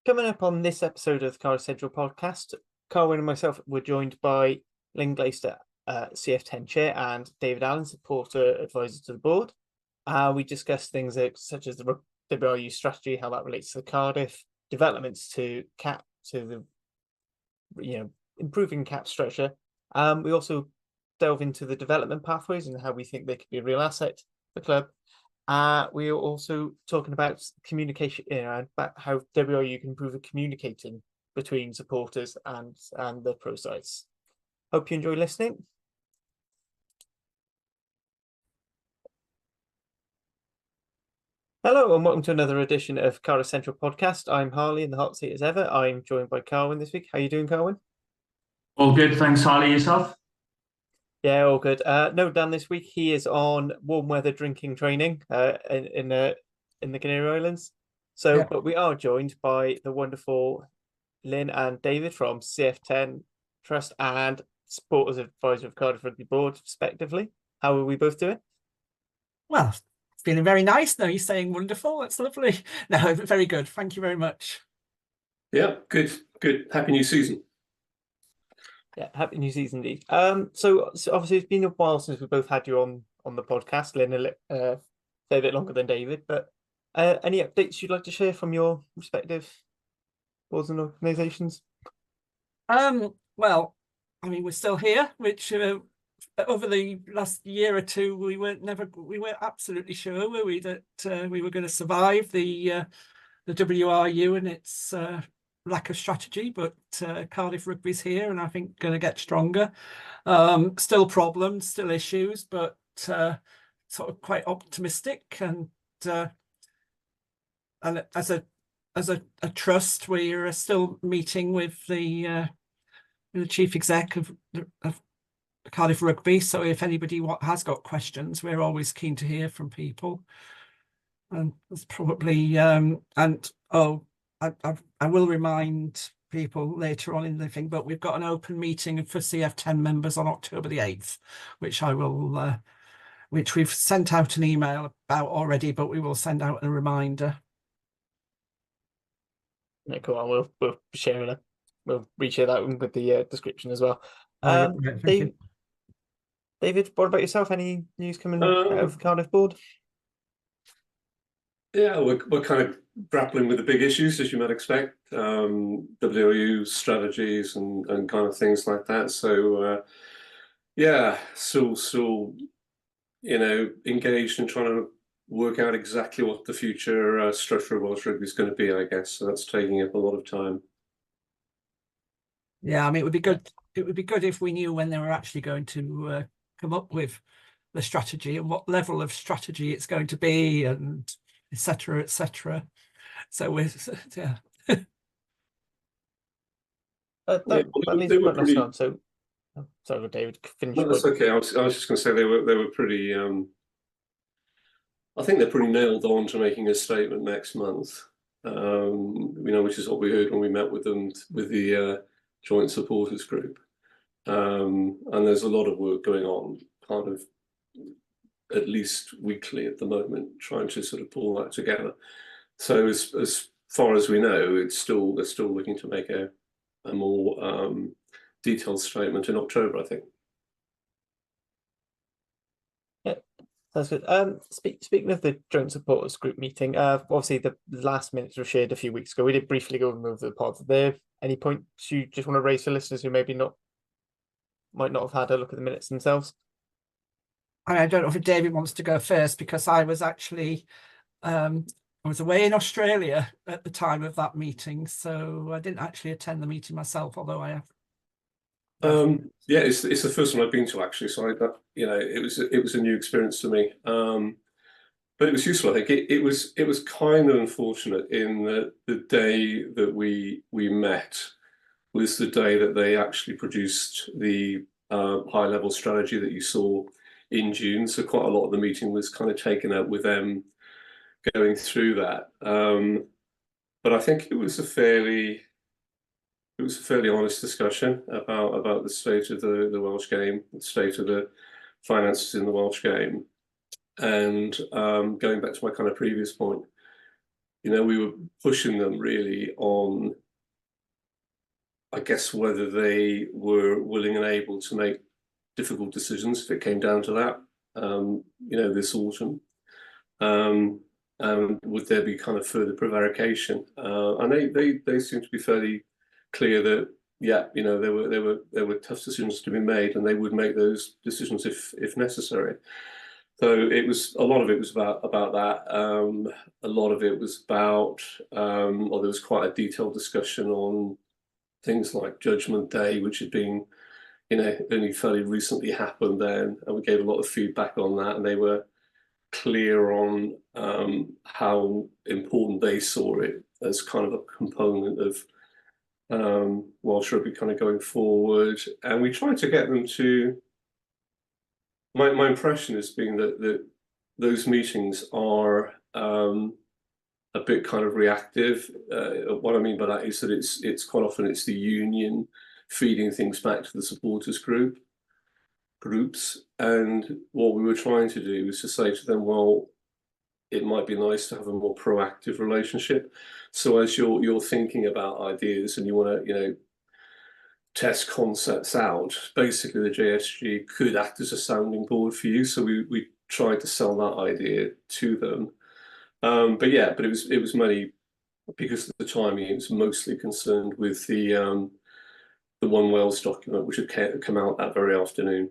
Coming up on this episode of the Cardiff Central podcast, Carwyn and myself were joined by Lynn, Glaister, CF10 chair, and David Allen, supporter advisor to the board. We discussed things such as the WRU strategy, how that relates to the Cardiff, developments to cap, to the improving cap structure. We also delve into the development pathways and how we think they could be a real asset to the club. We are also talking about communication, about how WRU can improve the communicating between supporters and the pro sites. Hope you enjoy listening. Hello and welcome to another edition of Cardiff Central Podcast. I'm Harley in the hot seat as ever. I'm joined by Carwyn this week. How are you doing, Carwyn? All good, thanks, Harley. Yourself? Yeah, all good. No, Dan this week he is on warm weather drinking training in the Canary Islands. So, But we are joined by the wonderful Lynn and David from CF10 Trust and Supporters Advisor of Cardiff Rugby Board, respectively. How are we both doing? Well, feeling very nice now. You're saying wonderful. That's lovely. No, very good. Thank you very much. Yeah, good. Happy new season. Yeah, happy new season indeed. So obviously it's been a while since we both had you on the podcast, Lynn, a fair bit longer than David. But any updates you'd like to share from your respective boards and organisations? Well, I mean, we're still here, which over the last year or two we weren't absolutely sure, were we, that we were going to survive the WRU and its lack of strategy, but Cardiff Rugby's here and I think going to get stronger. Still problems, still issues, but sort of quite optimistic. And as a trust, we are still meeting with the chief exec of Cardiff Rugby. So if anybody has got questions, we're always keen to hear from people. And there's probably I will remind people later on in the thing, but we've got an open meeting for CF10 members on October the 8th, which which we've sent out an email about already, but we will send out a reminder. Yeah, cool. We'll share it. We'll reshare that with the description as well. David, what about yourself? Any news coming out of the Cardiff board? Yeah, we're kind of grappling with the big issues, as you might expect, WRU strategies and kind of things like that. So still engaged in trying to work out exactly what the future structure of Welsh rugby is going to be, I guess. So that's taking up a lot of time. Yeah, I mean, it would be good. It would be good if we knew when they were actually going to come up with the strategy and what level of strategy it's going to be, and etc., etc. So we're that leads quite nicely on. So, sorry, David, finish. No, that's okay. I was just going to say they were pretty. I think they're pretty nailed on to making a statement next month. Which is what we heard when we met with them with the joint supporters group. And there's a lot of work going on, kind of at least weekly at the moment, trying to sort of pull that together. So as far as we know, they're still looking to make a more detailed statement in October, I think. Yeah, that's good. Speaking of the joint supporters group meeting, obviously the last minutes were shared a few weeks ago. We did briefly go over the pods. Are there any points you just want to raise for listeners who maybe might not have had a look at the minutes themselves? I don't know if David wants to go first, because I was actually I was away in Australia at the time of that meeting, so I didn't actually attend the meeting myself, although I have. Yeah, it's the first one I've been to, actually. So it was a new experience to me, but it was useful. I think it was kind of unfortunate in that the day that we met was the day that they actually produced the high level strategy that you saw in June. So quite a lot of the meeting was kind of taken up with them going through that. But I think it was a fairly honest discussion about the state of the Welsh game, the state of the finances in the Welsh game. And going back to my kind of previous point, we were pushing them really on, I guess, whether they were willing and able to make difficult decisions if it came down to that, this autumn. And would there be kind of further prevarication? And they seem to be fairly clear that, yeah, there were tough decisions to be made, and they would make those decisions if necessary. So a lot of it was about that. A lot of it was about, or there was quite a detailed discussion on things like Judgment Day, which had been, only fairly recently happened then, and we gave a lot of feedback on that, and they were clear on how important they saw it as kind of a component of Welsh rugby kind of going forward. And we tried to get them to, my impression has been that those meetings are a bit kind of reactive. What I mean by that is that it's quite often it's the union feeding things back to the supporters groups, and what we were trying to do was to say to them, well, it might be nice to have a more proactive relationship. So as you're thinking about ideas and you want to test concepts out, basically the JSG could act as a sounding board for you. So we tried to sell that idea to them. But it was mainly because of the timing. It was mostly concerned with the One Wales document, which had come out that very afternoon.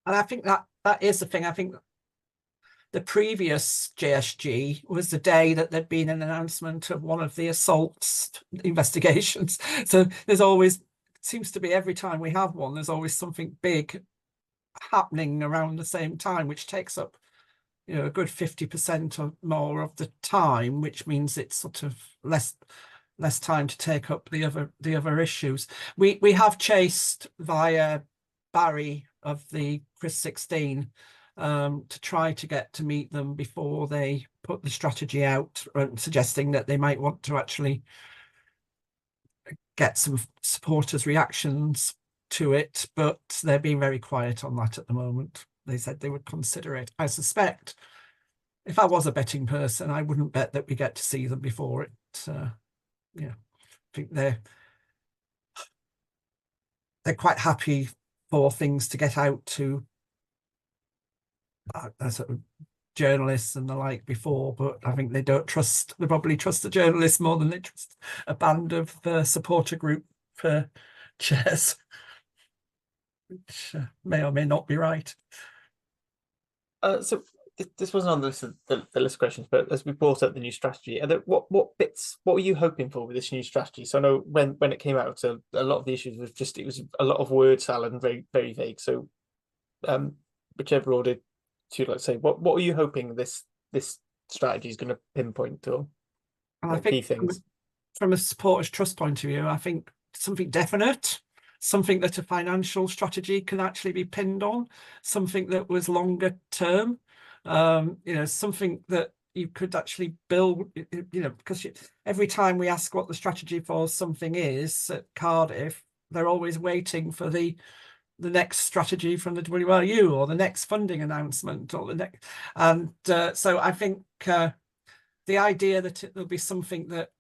And I think that is the thing. I think the previous JSG was the day that there'd been an announcement of one of the assaults investigations. So there's always, seems to be every time we have one, there's always something big happening around the same time, which takes up a good 50% or more of the time, which means it's sort of less time to take up the other issues. We have chased via Barry of the Chris 16 to try to get to meet them before they put the strategy out, suggesting that they might want to actually get some supporters' reactions to it, but they're being very quiet on that at the moment. They said they would consider it. I suspect if I was a betting person, I wouldn't bet that we get to see them before it. I think they're quite happy for things to get out to sort of journalists and the like before, but I think they probably trust the journalists more than they trust a band of supporter group chairs, which may or may not be right. So this wasn't on the list of questions, but as we brought up the new strategy, what were you hoping for with this new strategy? So I know when it came out, a lot of the issues was it was a lot of word salad and very, very vague. So whichever order you'd like to say, what are you hoping this strategy is going to pinpoint to? And I think key things from a supporters trust point of view, I think something definite, something that a financial strategy can actually be pinned on, something that was longer term, something that you could actually build, because every time we ask what the strategy for something is at Cardiff, they're always waiting for the next strategy from the WRU or the next funding announcement or the next. And so I think the idea that there'll be something that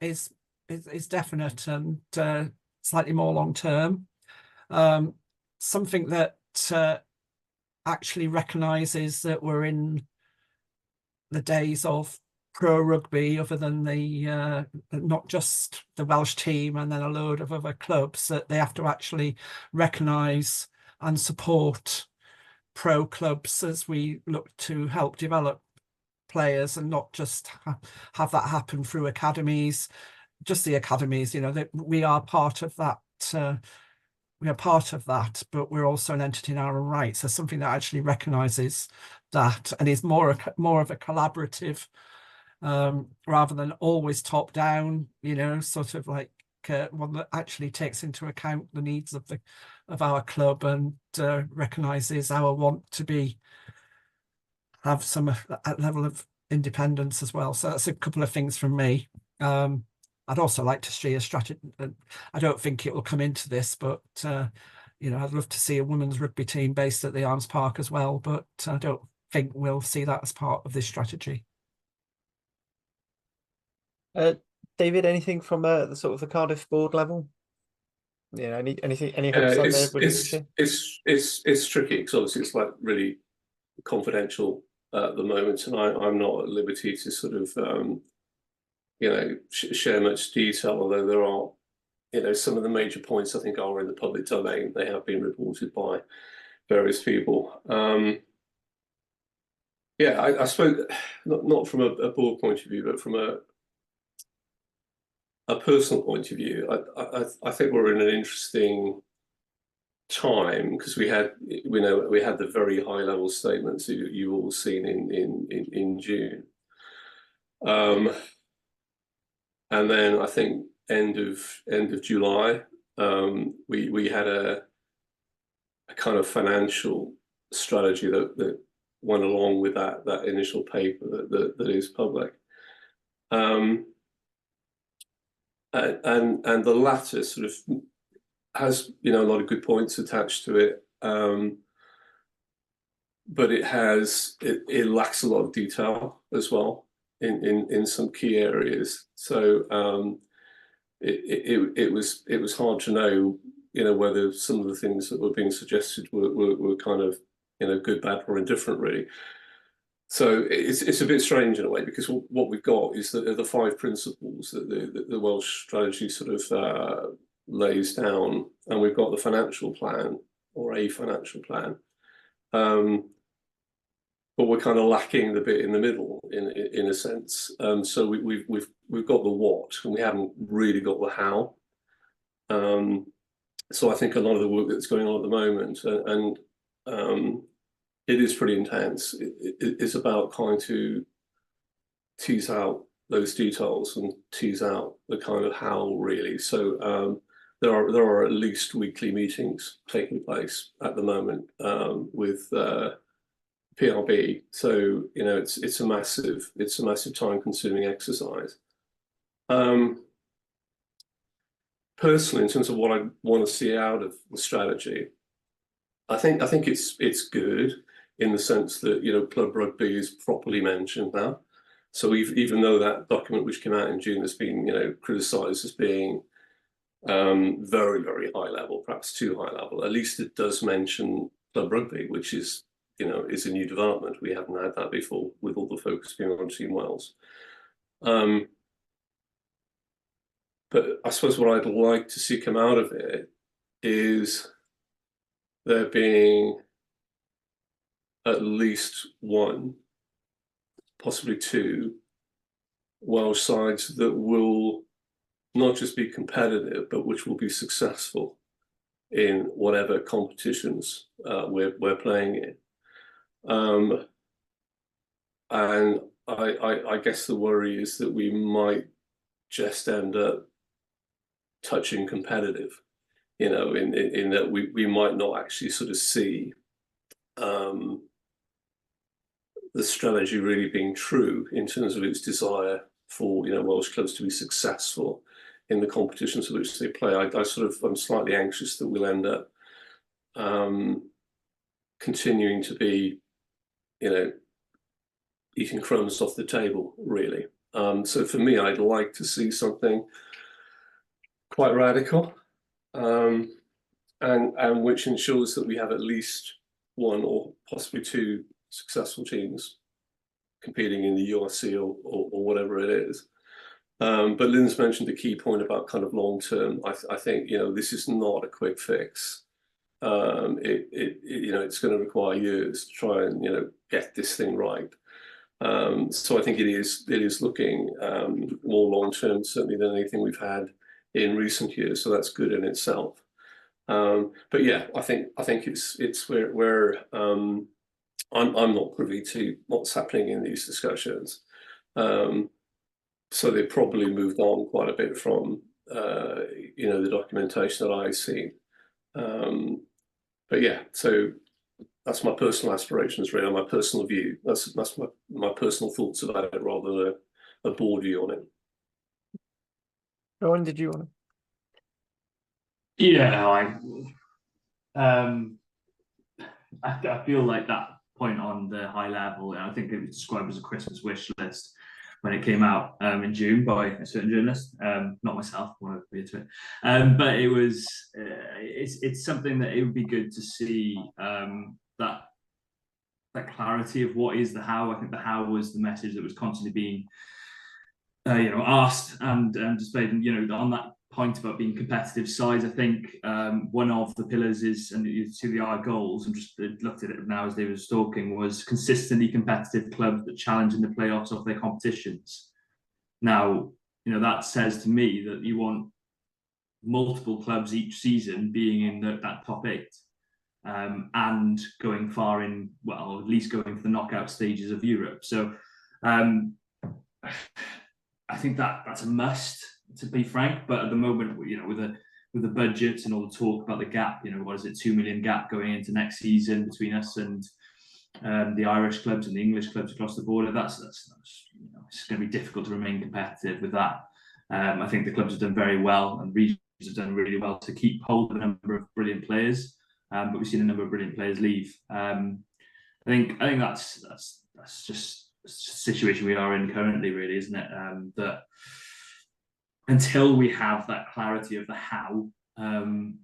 is definite and slightly more long term, something that actually recognises that we're in the days of pro rugby, other than the not just the Welsh team and then a load of other clubs, that they have to actually recognise and support pro clubs as we look to help develop players, and not just have that happen through academies, just the academies. That we are part of that. We are part of that, but we're also an entity in our own right. So something that actually recognises that and is more of a collaborative, rather than always top down. Sort of like one that actually takes into account the needs of our club and recognises our want to have some level of independence as well. So that's a couple of things from me. I'd also like to see a strategy. I don't think it will come into this, but I'd love to see a women's rugby team based at the Arms Park as well. But I don't think we'll see that as part of this strategy. David, anything from the sort of the Cardiff board level? You know, any hopes on there? It's tricky because obviously it's like really confidential at the moment, and I'm not at liberty to sort of share much detail. Although there are some of the major points I think are in the public domain. They have been reported by various people. I suppose not from a board point of view, but from a personal point of view, I think we're in an interesting time because we had the very high level statements you've all seen in June, and then I think end of July we had a kind of financial strategy that went along with that initial paper that is public. And the latter sort of has a lot of good points attached to it, but it lacks a lot of detail as well in some key areas. So it was hard to know whether some of the things that were being suggested were kind of good, bad, or indifferent really. So it's a bit strange in a way because what we've got is the 5 principles that the Welsh strategy sort of lays down, and we've got the financial plan or a financial plan, but we're kind of lacking the bit in the middle in a sense. So we've got the what, and we haven't really got the how. So I think a lot of the work that's going on at the moment, and it is pretty intense. It's about trying to tease out those details and tease out the kind of how really. So there are at least weekly meetings taking place at the moment with PRB. So it's a massive time-consuming exercise. Personally, in terms of what I want to see out of the strategy, I think it's good in the sense that club rugby is properly mentioned now. So even though that document which came out in June has been criticised as being very, very high level, perhaps too high level, at least it does mention club rugby, which is is a new development. We haven't had that before with all the focus being on Team Wales. But I suppose what I'd like to see come out of it is there being at least 1, possibly 2 Welsh sides that will not just be competitive, but which will be successful in whatever competitions we're playing in. And I guess the worry is that we might just end up touching competitive, in that we might not actually sort of see the strategy really being true in terms of its desire for Welsh clubs to be successful in the competitions in which they play. I'm slightly anxious that we'll end up continuing to be eating crumbs off the table really. So for me, I'd like to see something quite radical, and which ensures that we have at least 1 or possibly 2 successful teams competing in the URC or whatever it is. But Lynn's mentioned a key point about kind of long term. I think this is not a quick fix. It's going to require years to try and get this thing right. So I think it is looking more long term certainly than anything we've had in recent years. So that's good in itself. But yeah, I think it's where I'm not privy to what's happening in these discussions. So they've probably moved on quite a bit from the documentation that I've seen. But yeah, so that's my personal aspirations, really, my personal view. That's my personal thoughts about it, rather than a board view on it. Carwyn, did you want to? Yeah, I feel like that point on the high level, I think it was described as a Christmas wish list. when it came out in June by a certain journalist, not myself, I want to be into it, but it was it's something that it would be good to see, that clarity of what is the how. I think the how was the message that was constantly being asked and displayed, and on that point about being competitive sides, I think one of the pillars is, and you see the our goals, and just looked at it now as David was talking, was consistently competitive clubs that challenge in the playoffs of their competitions. Now, that says to me that you want multiple clubs each season being in that top 8, and going far in, well, at least going for the knockout stages of Europe. So I think that's a must, to be frank. But at the moment, with the budget and all the talk about the gap, what is it, 2 million gap going into next season between us and the Irish clubs and the English clubs across the border, that's it's going to be difficult to remain competitive with that. I think the clubs have done very well, and regions have done really well to keep hold of a number of brilliant players, but we've seen a number of brilliant players leave. I think that's just the situation we are in currently, really, isn't it? That until we have that clarity of the how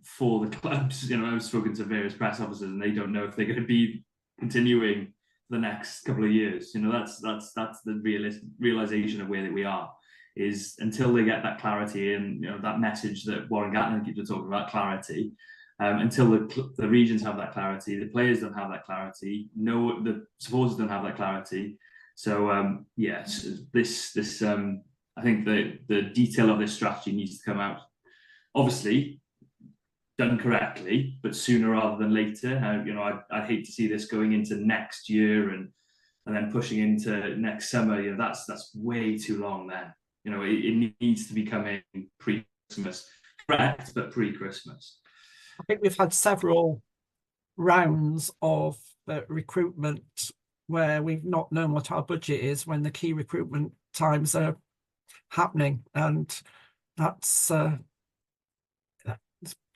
for the clubs, I've spoken to various press officers, and they don't know if they're going to be continuing the next couple of years. That's the realization of where we are, is until they get that clarity, and that message that Warren Gatland keeps talking about, clarity. Until the regions have that clarity, the players don't have that clarity, the supporters don't have that clarity. So this I think the detail of this strategy needs to come out, obviously done correctly, but sooner rather than later. I'd hate to see this going into next year and then pushing into next summer. That's way too long then. It needs to be coming pre-Christmas, correct, but pre-Christmas. I think we've had several rounds of recruitment where we've not known what our budget is when the key recruitment times are happening, and that's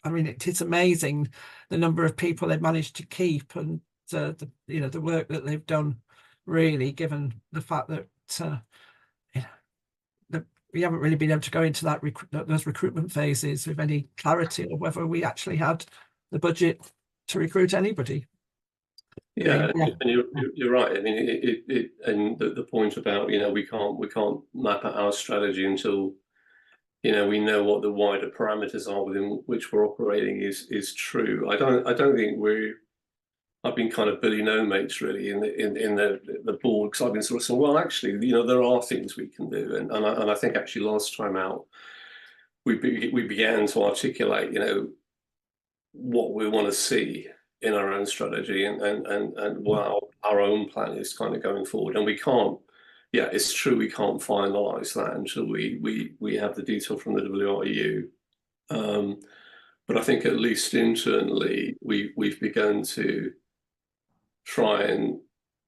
it is amazing the number of people they've managed to keep, and the work that they've done, really, given the fact that we haven't really been able to go into those recruitment phases with any clarity of whether we actually had the budget to recruit anybody. Yeah, and you're right. I mean, and the point about we can't map out our strategy until we know what the wider parameters are within which we're operating is true. I don't think I've been kind of Billy No Mates, really, in the board, because I've been sort of saying, well, actually, there are things we can do, and I think actually last time out we began to articulate what we want to see in our own strategy and what our own plan is kind of going forward. And we can't, it's true, we can't finalise that until we have the detail from the WRU. But I think at least internally we've begun to try and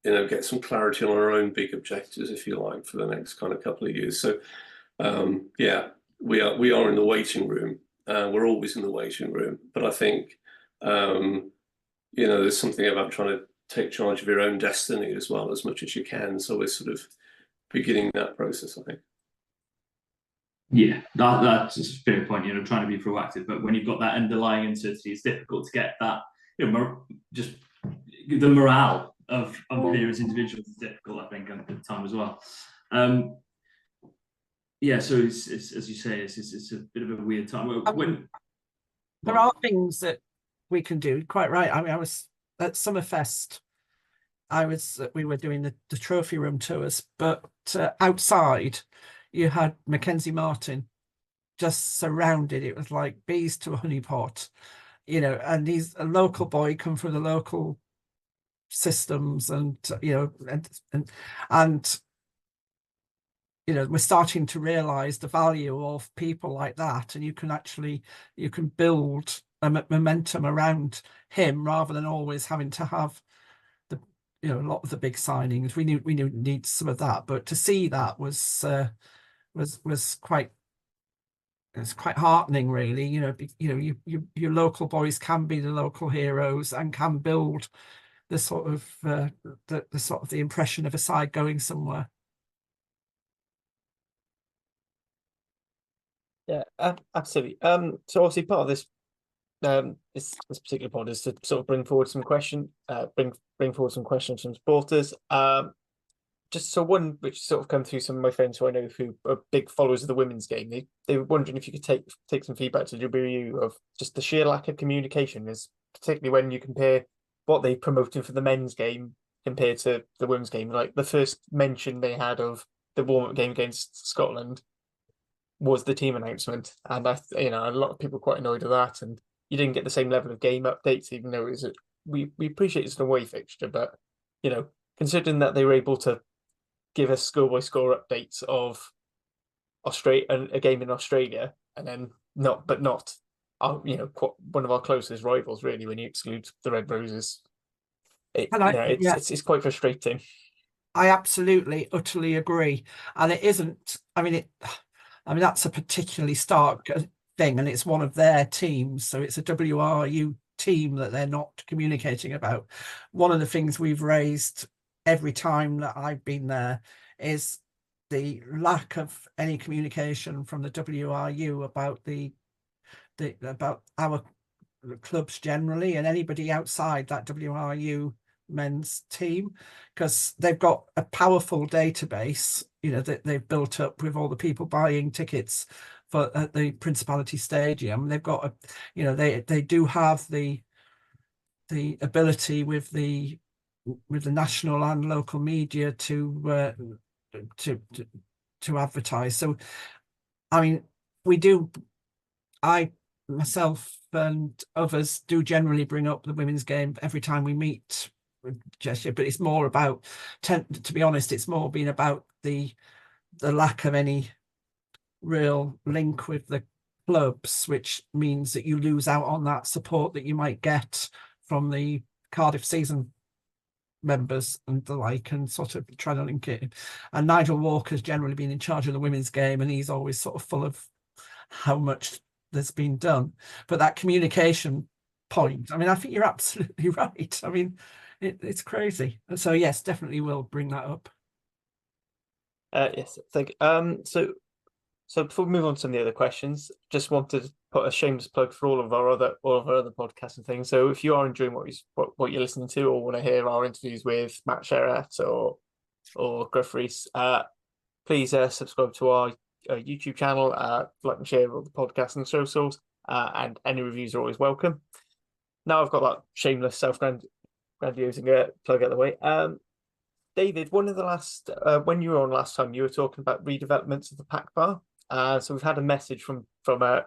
get some clarity on our own big objectives, if you like, for the next kind of couple of years. So we are in the waiting room. We're always in the waiting room, but I think there's something about trying to take charge of your own destiny as well, as much as you can. So we're sort of beginning that process, I think. Yeah, that's a fair point. Trying to be proactive, but when you've got that underlying uncertainty, it's difficult to get that. Just the morale of various individuals is difficult, I think, at the time as well. So it's as you say, it's a bit of a weird time. There are things that we can do, quite right. I mean, I was at Summerfest. We were doing the trophy room tours, but outside you had Mackenzie Martin just surrounded. It was like bees to a honeypot, and he's a local boy, come from the local systems, and we're starting to realize the value of people like that, and you can build a momentum around him rather than always having to have a lot of the big signings. We need some of that, but to see that was quite heartening, really. Your local boys can be the local heroes and can build the sort of the impression of a side going somewhere. Yeah, absolutely. So obviously part of this this particular pod is to sort of bring forward some bring forward some questions from supporters. Just so one which sort of come through some of my friends who I know who are big followers of the women's game. They were wondering if you could take some feedback to WU of just the sheer lack of communication, is particularly when you compare what they promoted for the men's game compared to the women's game. Like the first mention they had of the warm-up game against Scotland was the team announcement, and a lot of people quite annoyed at that, and you didn't get the same level of game updates, even though we appreciate it's an away fixture, but considering that they were able to give us score by score updates of a game in Australia, and then not one of our closest rivals, really, when you exclude the Red Roses. It's quite frustrating. I absolutely, utterly agree, and it isn't. I mean, that's a particularly stark thing, and it's one of their teams, so it's a WRU team that they're not communicating about. One of the things we've raised every time that I've been there is the lack of any communication from the WRU about about our clubs generally, and anybody outside that WRU men's team, because they've got a powerful database that they've built up with all the people buying tickets for at the Principality Stadium. They've got they do have the ability with the national and local media to advertise. So I mean, I myself and others do generally bring up the women's game every time we meet with Gesture, but it's more about, to be honest, it's more been about the lack of any real link with the clubs, which means that you lose out on that support that you might get from the Cardiff season members and the like, and sort of trying to link it. And Nigel Walker's generally been in charge of the women's game, and he's always sort of full of how much there's been done. But that communication point, I mean, I think you're absolutely right. I mean, it's crazy. So yes, definitely will bring that up. Yes, thank you. So before we move on to some of the other questions, just wanted to put a shameless plug for all of our other podcasts and things. So if you are enjoying what you're listening to, or want to hear our interviews with Matt Sherratt or Gruff Rees, please subscribe to our YouTube channel, like and share all the podcasts and socials, and any reviews are always welcome. Now I've got that shameless self-grandiosing plug out of the way. David, one of the last when you were on last time, you were talking about redevelopments of the pack bar. So we've had a message from a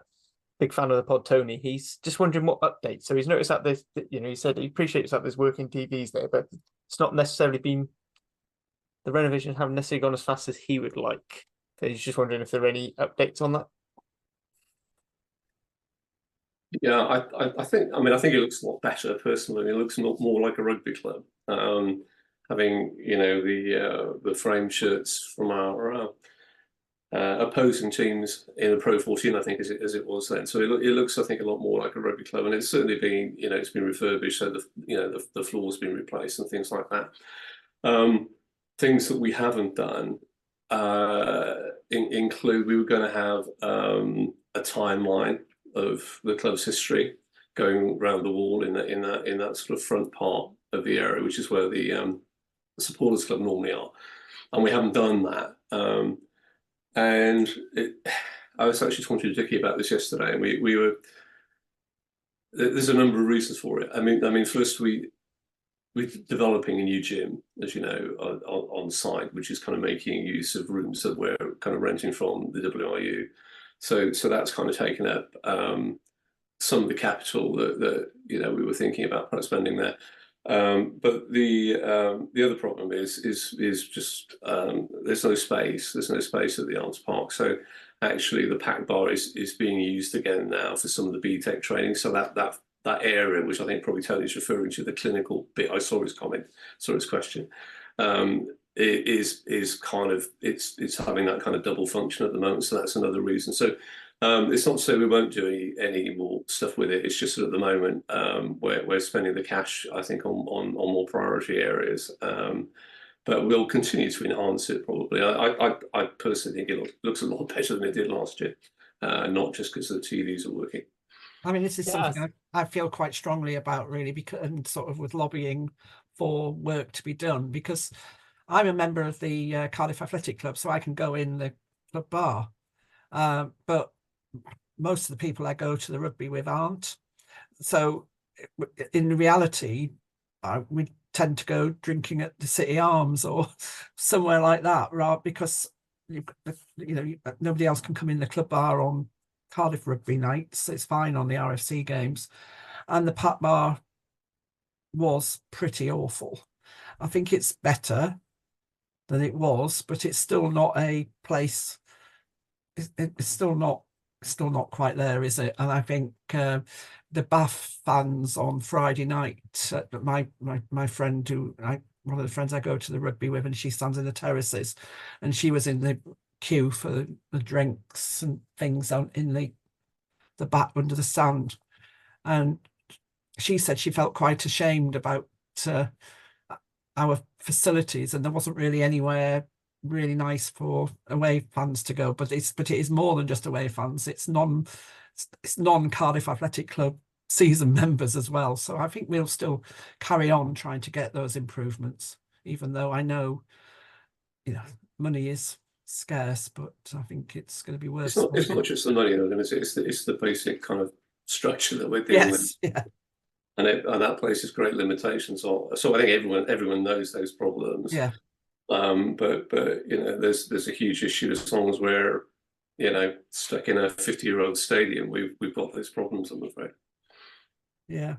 big fan of the pod, Tony. He's just wondering what updates. So he's noticed that there's, he said he appreciates that there's working TVs there, but it's not necessarily been, the renovations haven't necessarily gone as fast as he would like. So he's just wondering if there are any updates on that. Yeah, I think it looks a lot better personally. It looks a lot more like a rugby club. Having the frame shirts from our opposing teams in the Pro 14, I think, as it was then. So it looks, I think, a lot more like a rugby club, and it's certainly been, it's been refurbished, so the floor's been replaced and things like that. Things that we haven't done include, we were going to have a timeline of the club's history going around the wall in that sort of front part of the area, which is where the supporters club normally are, and we haven't done that. And I was actually talking to Dickie about this yesterday, and we were. There's a number of reasons for it. I mean, first we're developing a new gym, as you know, on site, which is kind of making use of rooms that we're kind of renting from the WRU. So that's kind of taken up some of the capital that we were thinking about perhaps spending there. But the other problem is just there's no space. There's no space at the Arms Park. So actually, the pack bar is being used again now for some of the BTEC training. So that area, which I think probably Tony's referring to, the clinical bit. I saw his comment, saw his question. It is kind of it's having that kind of double function at the moment. So that's another reason. So. It's not to say we won't do any more stuff with it. It's just that at the moment we're spending the cash, I think, on more priority areas. But we'll continue to enhance it probably. I personally think it looks a lot better than it did last year. not just because the TVs are working. I mean, this is something I feel quite strongly about, really, because, and sort of with lobbying for work to be done, because I'm a member of the Cardiff Athletic Club, so I can go in the club bar. But most of the people I go to the rugby with aren't. So in reality, we tend to go drinking at the City Arms or somewhere like that, right? Because nobody else can come in the club bar on Cardiff rugby nights. It's fine on the RFC games, and the Pat bar was pretty awful. I think it's better than it was, but it's still not a place. It's still not quite there, is it? And I think the Bath fans on Friday night, my friend one of the friends I go to the rugby with, and she stands in the terraces, and she was in the queue for the drinks and things out in the back under the stand, and she said she felt quite ashamed about our facilities, and there wasn't really anywhere really nice for away fans to go, but it is more than just away fans. It's non Cardiff Athletic Club season members as well. So I think we'll still carry on trying to get those improvements, even though I know money is scarce, but I think it's going to be worth it. It's not just the money, it's the basic kind of structure that we're dealing with. Yeah. And that places great limitations on. So I think everyone knows those problems. Yeah. But there's a huge issue as long as we're stuck in a 50-year-old stadium. We've got those problems, I'm afraid. Yeah,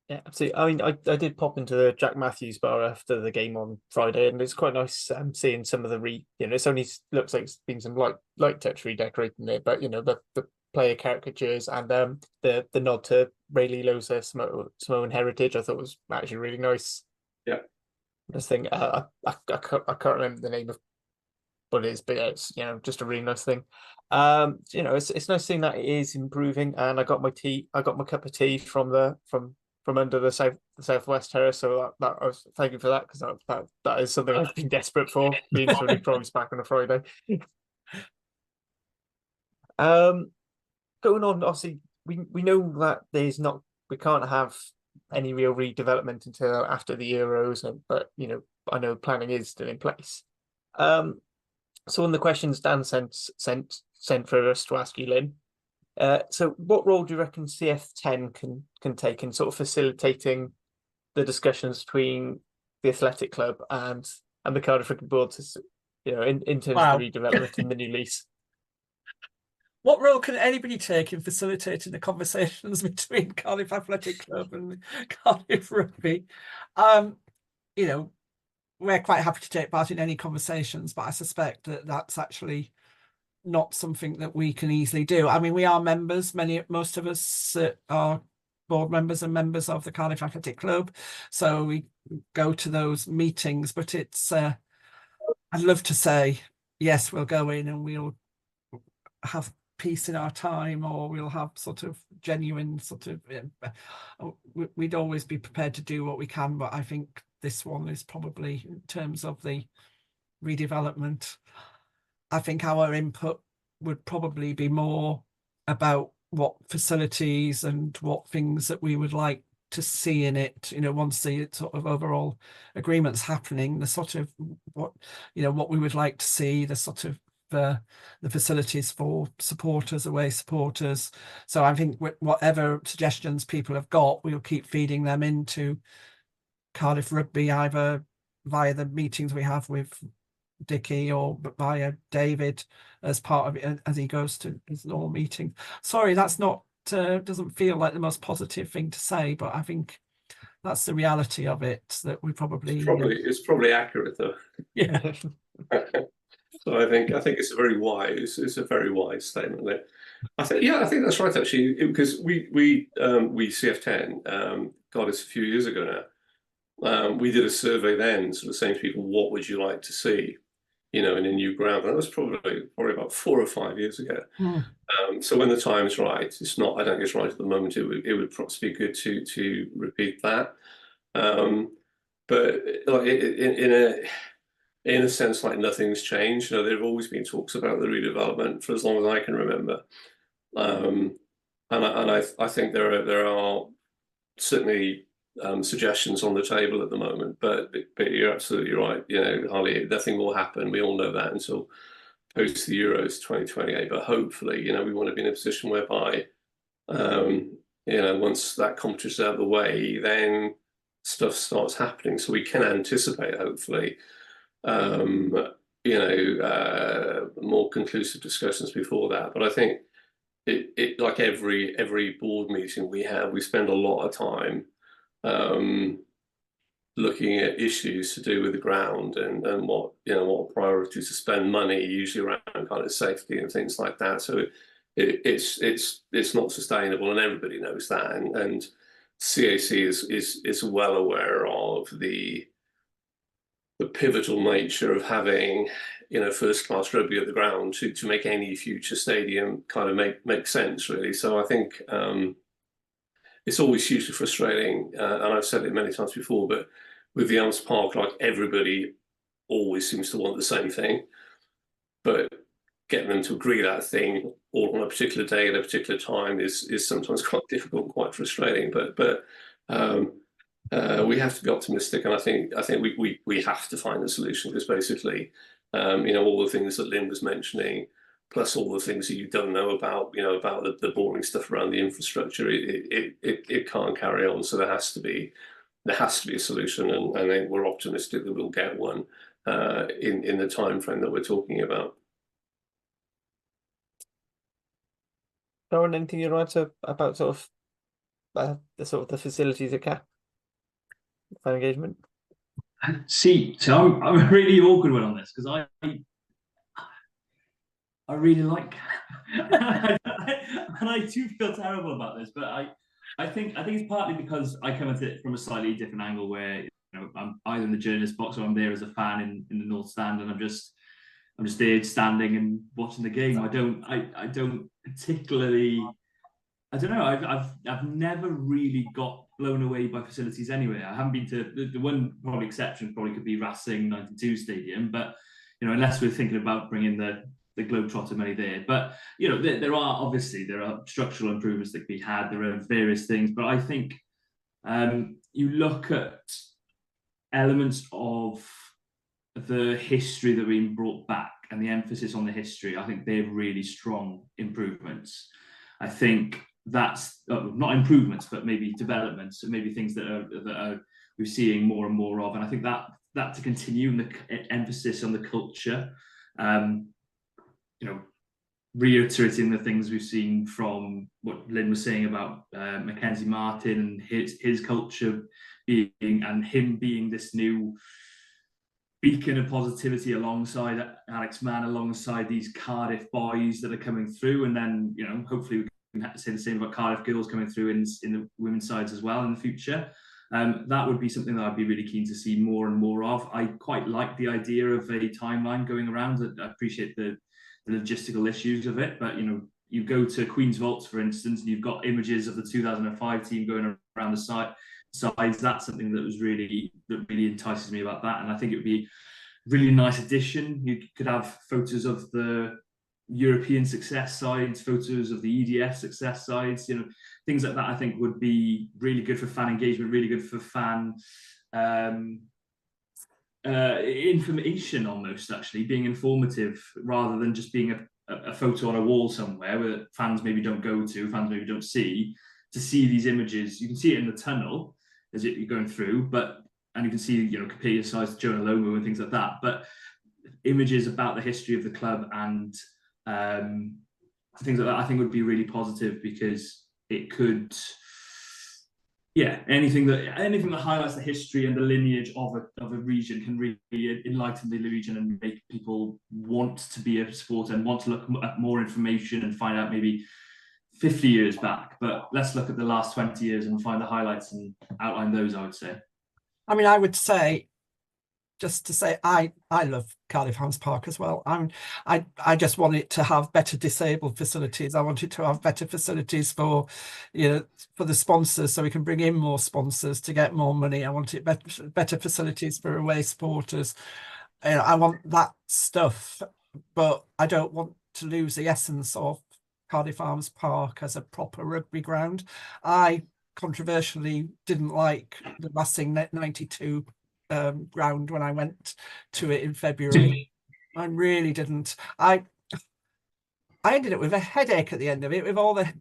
absolutely. I mean, I did pop into the Jack Matthews bar after the game on Friday, and it's quite nice seeing some of the it's only looks like it's been some light touch redecorating there, but the player caricatures and the nod to Rayleigh Lowe's Samoan heritage I thought was actually really nice. Yeah. This thing, I can't remember the name of what it is, but it's just a really nice thing. It's nice seeing that it is improving, and I got my cup of tea from under the southwest terrace, so that I was thank you for that, because that is something I've been desperate for, being sort of promised back on a Friday. Going on, obviously we know that we can't have any real redevelopment until after the Euros, but I know planning is still in place. So one of the questions Dan sent for us to ask you, Lynn. So what role do you reckon CF10 can take in sort of facilitating the discussions between the athletic club and the Cardiff Rugby Board, in terms of the redevelopment and the new lease? What role can anybody take in facilitating the conversations between Cardiff Athletic Club and Cardiff Rugby? We're quite happy to take part in any conversations, but I suspect that that's actually not something that we can easily do. I mean, we are members. Most of us are board members and members of the Cardiff Athletic Club, so we go to those meetings. But it's I'd love to say yes, we'll go in and we'll have peace in our time, or we'll have sort of genuine we'd always be prepared to do what we can, but I think this one is probably, in terms of the redevelopment, I think our input would probably be more about what facilities and what things that we would like to see in it, once the sort of overall agreement's happening, the sort of what we would like to see, the sort of the facilities for supporters, away supporters. So I think whatever suggestions people have got, we'll keep feeding them into Cardiff Rugby, either via the meetings we have with Dickie or via David as part of it as he goes to his normal meeting. Sorry, that's not doesn't feel like the most positive thing to say, but I think that's the reality of it, that we probably it's probably accurate though. Yeah. So I think it's a very wise statement. I think that's right actually, because we CF10 got us a few years ago now. We did a survey then, sort of saying to people, what would you like to see, in a new ground? And that was probably about 4 or 5 years ago. So when the time is right, it's not, I don't think it's right at the moment, it would perhaps be good to repeat that. But like in a sense, like nothing's changed. You know, there have always been talks about the redevelopment for as long as I can remember. And I think there are certainly suggestions on the table at the moment, but you're absolutely right. You know, Harley, nothing will happen. We all know that until post the Euros 2028. But hopefully, you know, we want to be in a position whereby, you know, once that competition's out of the way, then stuff starts happening, so we can anticipate, hopefully, you know, more conclusive discussions before that. But I think it like every board meeting we spend a lot of time looking at issues to do with the ground and what, you know, what priorities to spend money, usually around kind of safety and things like that. So it's not sustainable, and everybody knows that. And CAC is well aware of the pivotal nature of having, you know, first-class rugby at the ground to make any future stadium kind of make sense, really. So I think it's always hugely frustrating, and I've said it many times before, but with the Elms Park, like, everybody always seems to want the same thing, but getting them to agree that thing all on a particular day at a particular time is sometimes quite difficult and quite frustrating. But we have to be optimistic, and I think we have to find a solution, because basically, you know, all the things that Lynn was mentioning, plus all the things that you don't know about, you know, about the boring stuff around the infrastructure, it can't carry on. So there has to be a solution, and then we're optimistic that we'll get one in the time frame that we're talking about. Carwyn, anything you'd write about sort of the facilities at CAP, fan engagement? See, so I'm a really awkward one on this, because I really like and I do feel terrible about this, but I think it's partly because I come at it from a slightly different angle, where, you know, I'm either in the journalist box or I'm there as a fan in the North Stand, and I'm just there standing and watching the game. I don't particularly, I don't know, I've never really got blown away by facilities anyway. I haven't been to the one probably exception could be Racing 92 Stadium, but, you know, unless we're thinking about bringing the Globetrotter money there. But, you know, there are structural improvements that can be had. There are various things, but I think you look at elements of the history that are being brought back and the emphasis on the history. I think they're really strong improvements. I think that's not improvements, but maybe developments, and maybe things that are we're seeing more and more of. And I think that to continue, and the emphasis on the culture, you know, reiterating the things we've seen from what Lynn was saying about Mackenzie Martin and his culture being, and him being this new beacon of positivity alongside Alex Mann, alongside these Cardiff boys that are coming through. And then, you know, hopefully we can say the same about Cardiff girls coming through in the women's sides as well in the future. That would be something that I'd be really keen to see more and more of. I quite like the idea of a timeline going around. I appreciate the logistical issues of it, but, you know, you go to Queen's Vaults, for instance, and you've got images of the 2005 team going around the sides. That's something that really entices me about that, and I think it would be a really nice addition. You could have photos of the European success sides, photos of the EDF success sides, you know, things like that. I think would be really good for fan engagement, really good for fan information, almost, actually being informative rather than just being a photo on a wall somewhere where fans maybe don't go to, fans maybe don't see. To see these images, you can see it in the tunnel as you're going through, and you can see, you know, compare your size to Jonah Lomu and things like that. But images about the history of the club and things like that, I think would be really positive, because it could, anything that highlights the history and the lineage of a region can really enlighten the region and make people want to be a supporter and want to look at more information and find out maybe 50 years back. But let's look at the last 20 years and find the highlights and outline those, I would say. I mean, I would say, just to say, I love Cardiff Elms Park as well. I just want it to have better disabled facilities. I want it to have better facilities for, you know, for the sponsors, so we can bring in more sponsors to get more money. I want it better facilities for away supporters. I want that stuff, but I don't want to lose the essence of Cardiff Arms Park as a proper rugby ground. I controversially didn't like the Racing 92 ground when I went to it in February. I really didn't. I ended up with a headache at the end of it, with all the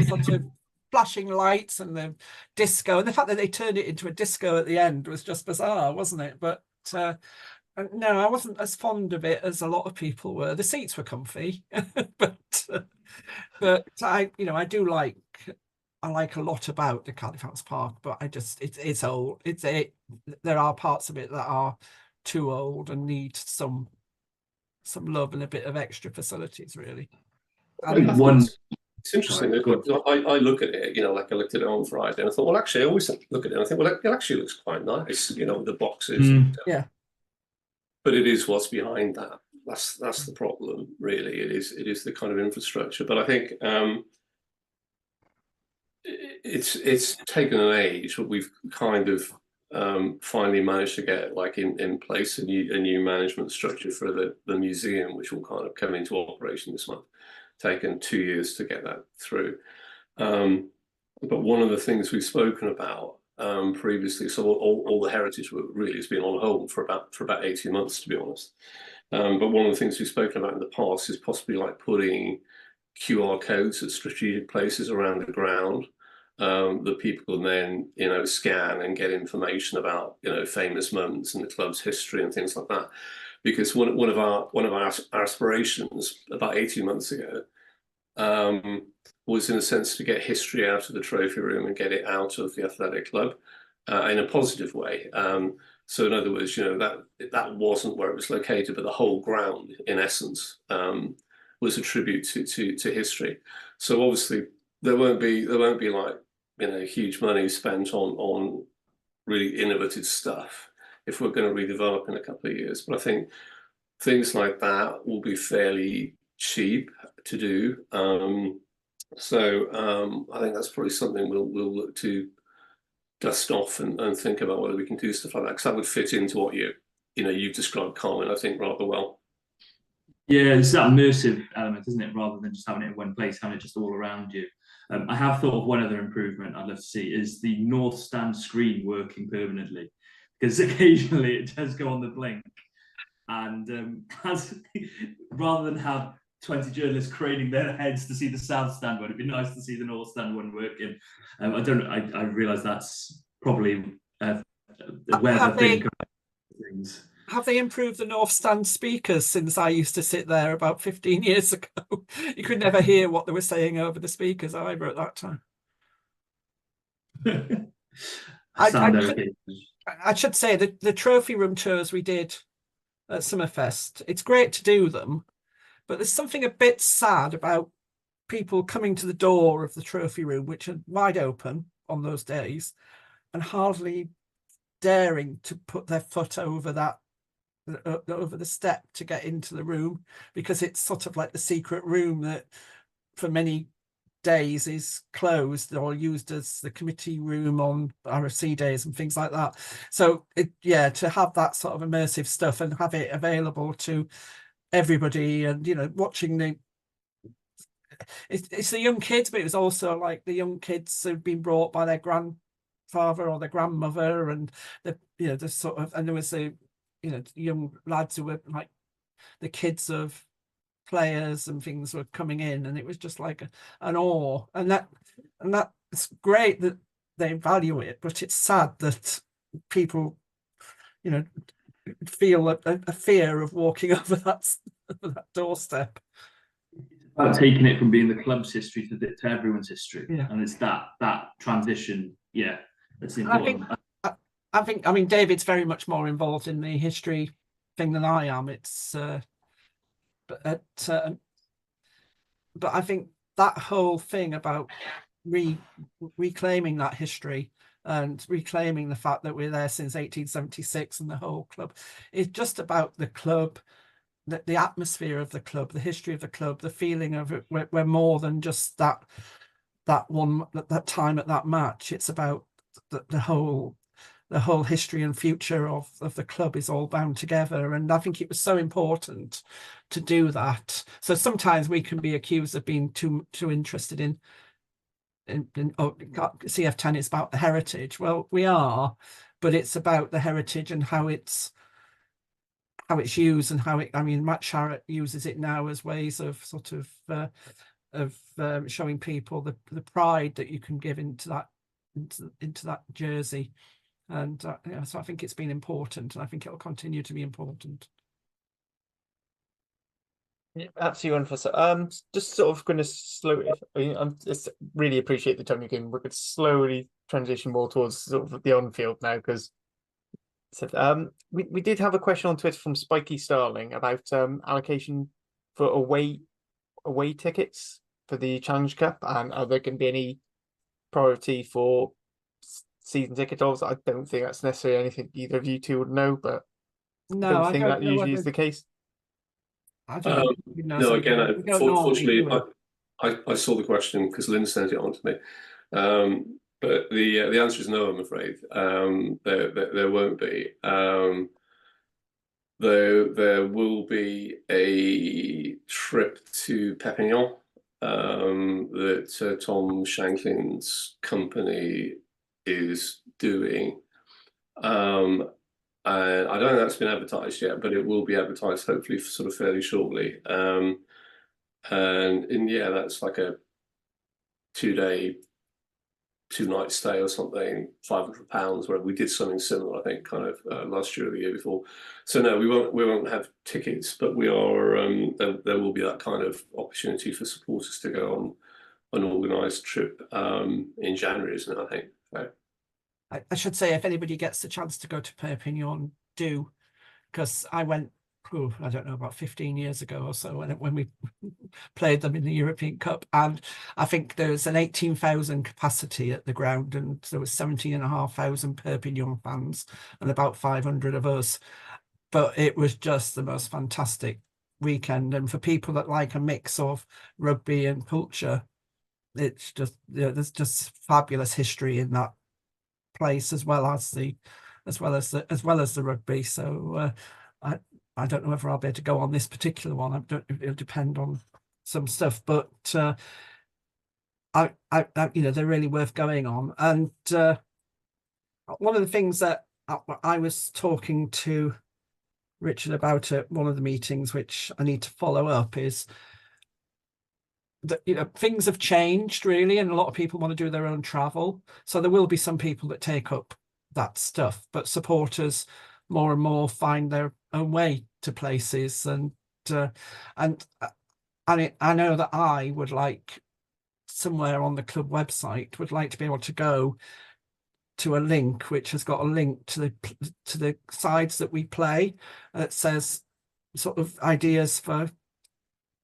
sort of flashing lights and the disco, and the fact that they turned it into a disco at the end was just bizarre, wasn't it? But no, I wasn't as fond of it as a lot of people were. The seats were comfy, but I do like. I like a lot about the Cardiff Arms Park, but it's old. There are parts of it that are too old and need some love and a bit of extra facilities, really. It's interesting. I look at it, like I looked at it on Friday, and I thought, well, actually, I always look at it and I think, well, it actually looks quite nice, the boxes. Yeah. But it is what's behind that. That's the problem, really. It is the kind of infrastructure. But I think it's taken an age, but we've kind of finally managed to get in place a new management structure for the museum, which will kind of come into operation this month. Taken 2 years to get that through. But one of the things we've spoken about previously, so all the heritage work really has been on hold for about 18 months, to be honest. But one of the things we've spoken about in the past is possibly like putting QR codes at strategic places around the ground that people can then scan and get information about famous moments in the club's history and things like that. Because one of our aspirations about 18 months ago was, in a sense, to get history out of the trophy room and get it out of the athletic club in a positive way. So in other words, that wasn't where it was located, but the whole ground, in essence, was a tribute to history. So obviously there won't be like huge money spent on really innovative stuff if we're going to redevelop in a couple of years. But I think things like that will be fairly cheap to do. So I think that's probably something we'll look to dust off and think about whether we can do stuff like that, because that would fit into what you've described, Carwyn, I think, rather well. Yeah, it's that immersive element, isn't it? Rather than just having it in one place, having it just all around you. I have thought of one other improvement I'd love to see is the North Stand screen working permanently, because occasionally it does go on the blink, and rather than have 20 journalists craning their heads to see the South Stand one, it'd be nice to see the North Stand one working. I realise that's probably a weather thing. Have they improved the North Stand speakers since I used to sit there about 15 years ago? You could never hear what they were saying over the speakers either at that time. I should say that the trophy room tours we did at Summerfest, it's great to do them, but there's something a bit sad about people coming to the door of the trophy room, which are wide open on those days, and hardly daring to put their foot over the step to get into the room, because it's sort of like the secret room that for many days is closed or used as the committee room on RFC days and things like that. So to have that sort of immersive stuff and have it available to everybody, and watching it's the young kids, but it was also like the young kids who've been brought by their grandfather or their grandmother, and the sort of, and there was the young lads who were like the kids of players and things were coming in, and it was just like an awe, and that's great that they value it, but it's sad that people feel a fear of walking over that doorstep. About taking it from being the club's history to everyone's history, and it's that transition. Yeah, that's important. I mean, David's very much more involved in the history thing than I am. It's but I think that whole thing about reclaiming that history and reclaiming the fact that we're there since 1876 and the whole club is just about the club, the atmosphere of the club, the history of the club, the feeling of it. We're more than just that time at that match. It's about the whole the whole history and future of the club is all bound together. And I think it was so important to do that. So sometimes we can be accused of being too interested in CF10 is about the heritage. Well, we are, but it's about the heritage and how it's used and how it. I mean, Matt Sharrett uses it now as ways of sort of showing people the pride that you can give into that jersey. And yeah, so I think it's been important, and I think it'll continue to be important. Yeah, absolutely wonderful. So, just sort of going to slowly. I just really appreciate the time you're giving. We're going to slowly transition more towards sort of the on-field now, because we did have a question on Twitter from Spiky Starling about allocation for away tickets for the Challenge Cup, and are there going to be any priority for season ticket holders? I don't think that's necessarily anything either of you two would know, but No, I think that usually is the case. I don't know. No, again, unfortunately, normally I saw the question because Lynn sent it on to me. But the answer is no, I'm afraid. There won't be. There will be a trip to Perpignan that Tom Shanklin's company is doing. And I don't think that's been advertised yet, but it will be advertised hopefully sort of fairly shortly. And yeah, that's like a 2-day, 2-night stay or something, £500. Where we did something similar, I think, kind of last year or the year before. So no, we won't have tickets, but we are. There will be that kind of opportunity for supporters to go on an organised trip in January, isn't it? I think. So. I should say, if anybody gets the chance to go to Perpignan, do, because I went, I don't know, about 15 years ago or so when we played them in the European Cup, and I think there's an 18,000 capacity at the ground, and there was 17,500 Perpignan fans and about 500 of us. But it was just the most fantastic weekend, and for people that like a mix of rugby and culture, it's just, there's just fabulous history in that place as well as the rugby. So I don't know whether I'll be able to go on this particular one. It'll depend on some stuff, but I they're really worth going on. And one of the things that I was talking to Richard about at one of the meetings, which I need to follow up, is that things have changed really, and a lot of people want to do their own travel. So there will be some people that take up that stuff, but supporters more and more find their own way to places. And I know that I would like, somewhere on the club website, would like to be able to go to a link which has got a link to the sides that we play, that says sort of ideas for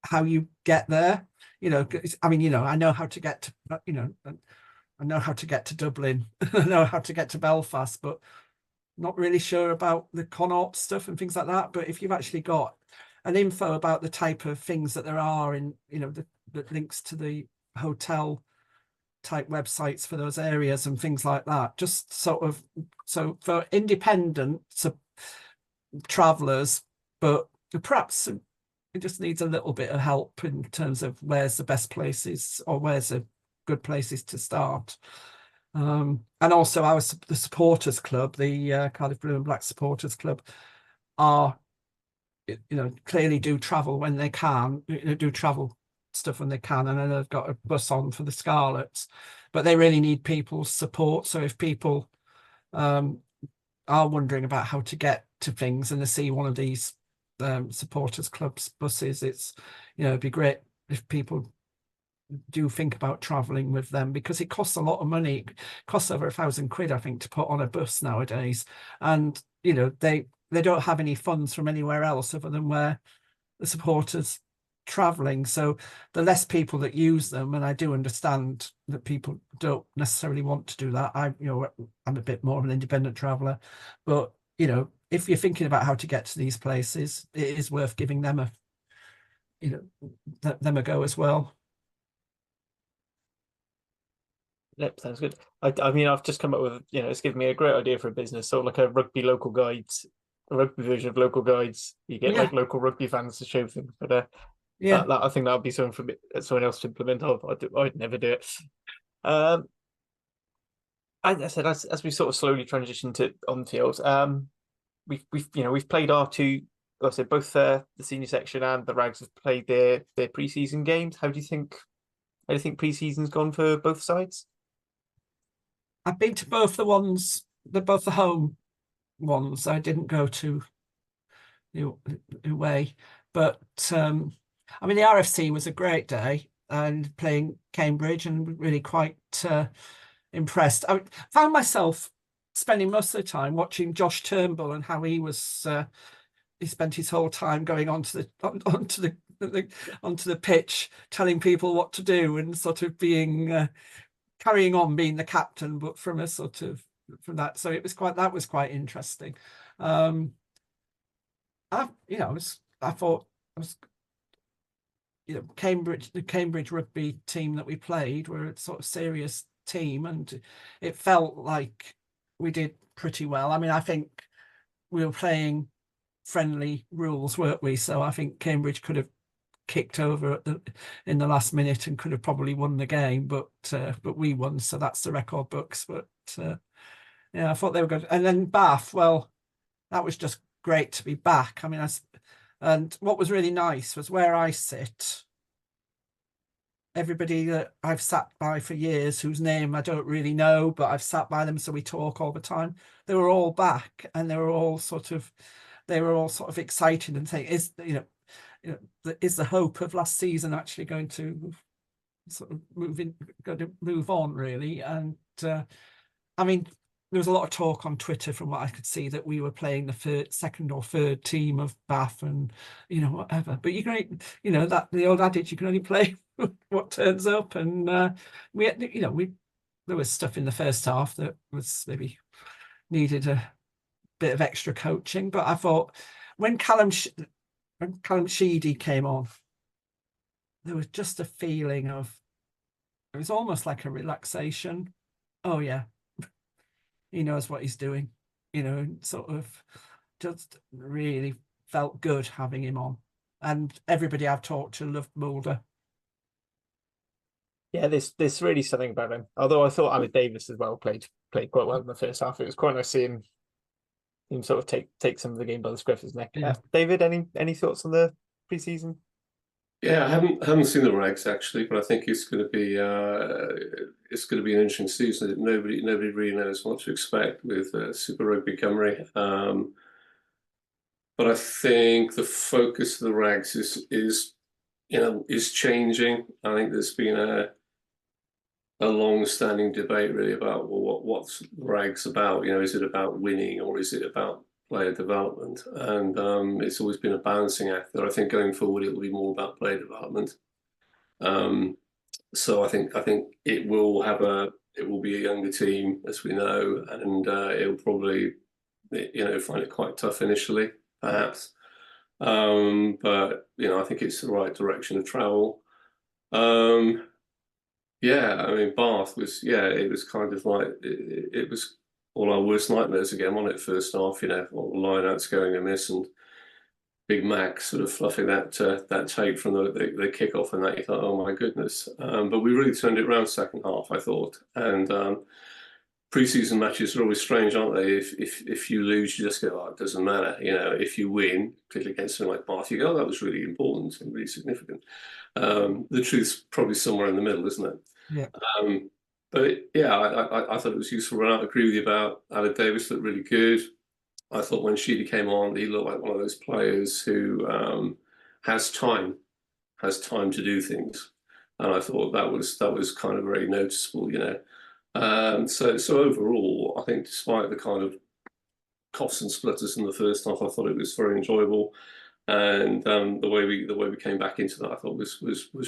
how you get there. I mean, I know how to get to, I know how to get to Dublin, I know how to get to Belfast, but not really sure about the Connaught stuff and things like that. But if you've actually got an info about the type of things that there are in, the links to the hotel type websites for those areas and things like that, just sort of, so for independent travelers, but perhaps it just needs a little bit of help in terms of where's the best places or where's the good places to start. And also the supporters club, the Cardiff Blue and Black supporters club, are, clearly do travel when they can, do travel stuff when they can, and then they've got a bus on for the Scarlets, but they really need people's support. So if people are wondering about how to get to things and they see one of these supporters clubs buses, it'd be great if people do think about traveling with them, because it costs a lot of money. It costs over £1,000, I think, to put on a bus nowadays, and they don't have any funds from anywhere else other than where the supporters traveling. So the less people that use them, and I do understand that people don't necessarily want to do that. I'm a bit more of an independent traveler, but if you're thinking about how to get to these places, it is worth giving them a go as well. Yep, sounds good. I mean, I've just come up with, it's given me a great idea for a business. So like a rugby local guides, a rugby version of local guides. You get Yeah. like local rugby fans to show things. But Yeah. I think that would be something for someone else to implement. I'd never do it. As I said, as we sort of slowly transition to on the field, we've played our two. Like I said, both the senior section and the Rags have played their pre-season games. How do you think pre-season's gone for both sides? I've been to both both the home ones. I didn't go to away, but I mean the RFC was a great day, and playing Cambridge, and really quite impressed. I found myself spending most of the time watching Josh Turnbull and how he was. He spent his whole time going onto the pitch, telling people what to do, and sort of being carrying on being the captain, but from a sort of from that. So that was quite interesting. I thought the Cambridge rugby team that we played were a sort of serious team, and it felt like we did pretty well. I mean, I think we were playing friendly rules, weren't we? So I think Cambridge could have kicked over in the last minute and could have probably won the game, but we won, so that's the record books. But yeah, I thought they were good. And then Bath, well, that was just great to be back. I mean, and what was really nice was where I sit, everybody that I've sat by for years, whose name I don't really know, but I've sat by them, so we talk all the time. They were all back, and they were all sort of excited and saying, is the hope of last season actually going to sort of move on really? And I mean, there was a lot of talk on Twitter from what I could see that we were playing the second or third team of Bath, and whatever. But you can, that the old adage, you can only play what turns up. And there was stuff in the first half that was maybe needed a bit of extra coaching. But I thought when Callum Sheedy came on, there was just a feeling of, it was almost like a relaxation. Oh yeah, he knows what he's doing, sort of just really felt good having him on. And everybody I've talked to loved Mulder. Yeah, there's really something about him. Although I thought Alec Davis as well played quite well in the first half. It was quite nice seeing him sort of take some of the game by the scruff of his neck. Yeah. David, any thoughts on the pre-season? Yeah, I haven't seen the Rags actually, but I think it's going to be an interesting season. Nobody really knows what to expect with Super Rugby Cymru. But I think the focus of the Rags is changing. I think there's been a long-standing debate really about what's the Rags about. Is it about winning or is it about player development? And it's always been a balancing act. But I think going forward it will be more about player development. So I think it will be a younger team, as we know, and it will probably find it quite tough initially, perhaps. But I think it's the right direction of travel. Yeah, I mean, Bath was, it was kind of like, it was all our worst nightmares again, wasn't it, first half, all the line-outs going amiss, and Big Mac sort of fluffing that tape from the kick-off, and that you thought, oh my goodness. But we really turned it around second half, I thought. And pre-season matches are always strange, aren't they? If you lose, you just go, oh, it doesn't matter. If you win, particularly against something like Bath, you go, oh, that was really important and really significant. The truth's probably somewhere in the middle, isn't it? Yeah. But yeah, I thought it was useful. And I agree with you about Alec Davis, looked really good. I thought when Sheedy came on, he looked like one of those players who has time to do things, and I thought that was kind of very noticeable, So overall, I think despite the kind of coughs and splutters in the first half, I thought it was very enjoyable, and the way we came back into that, I thought was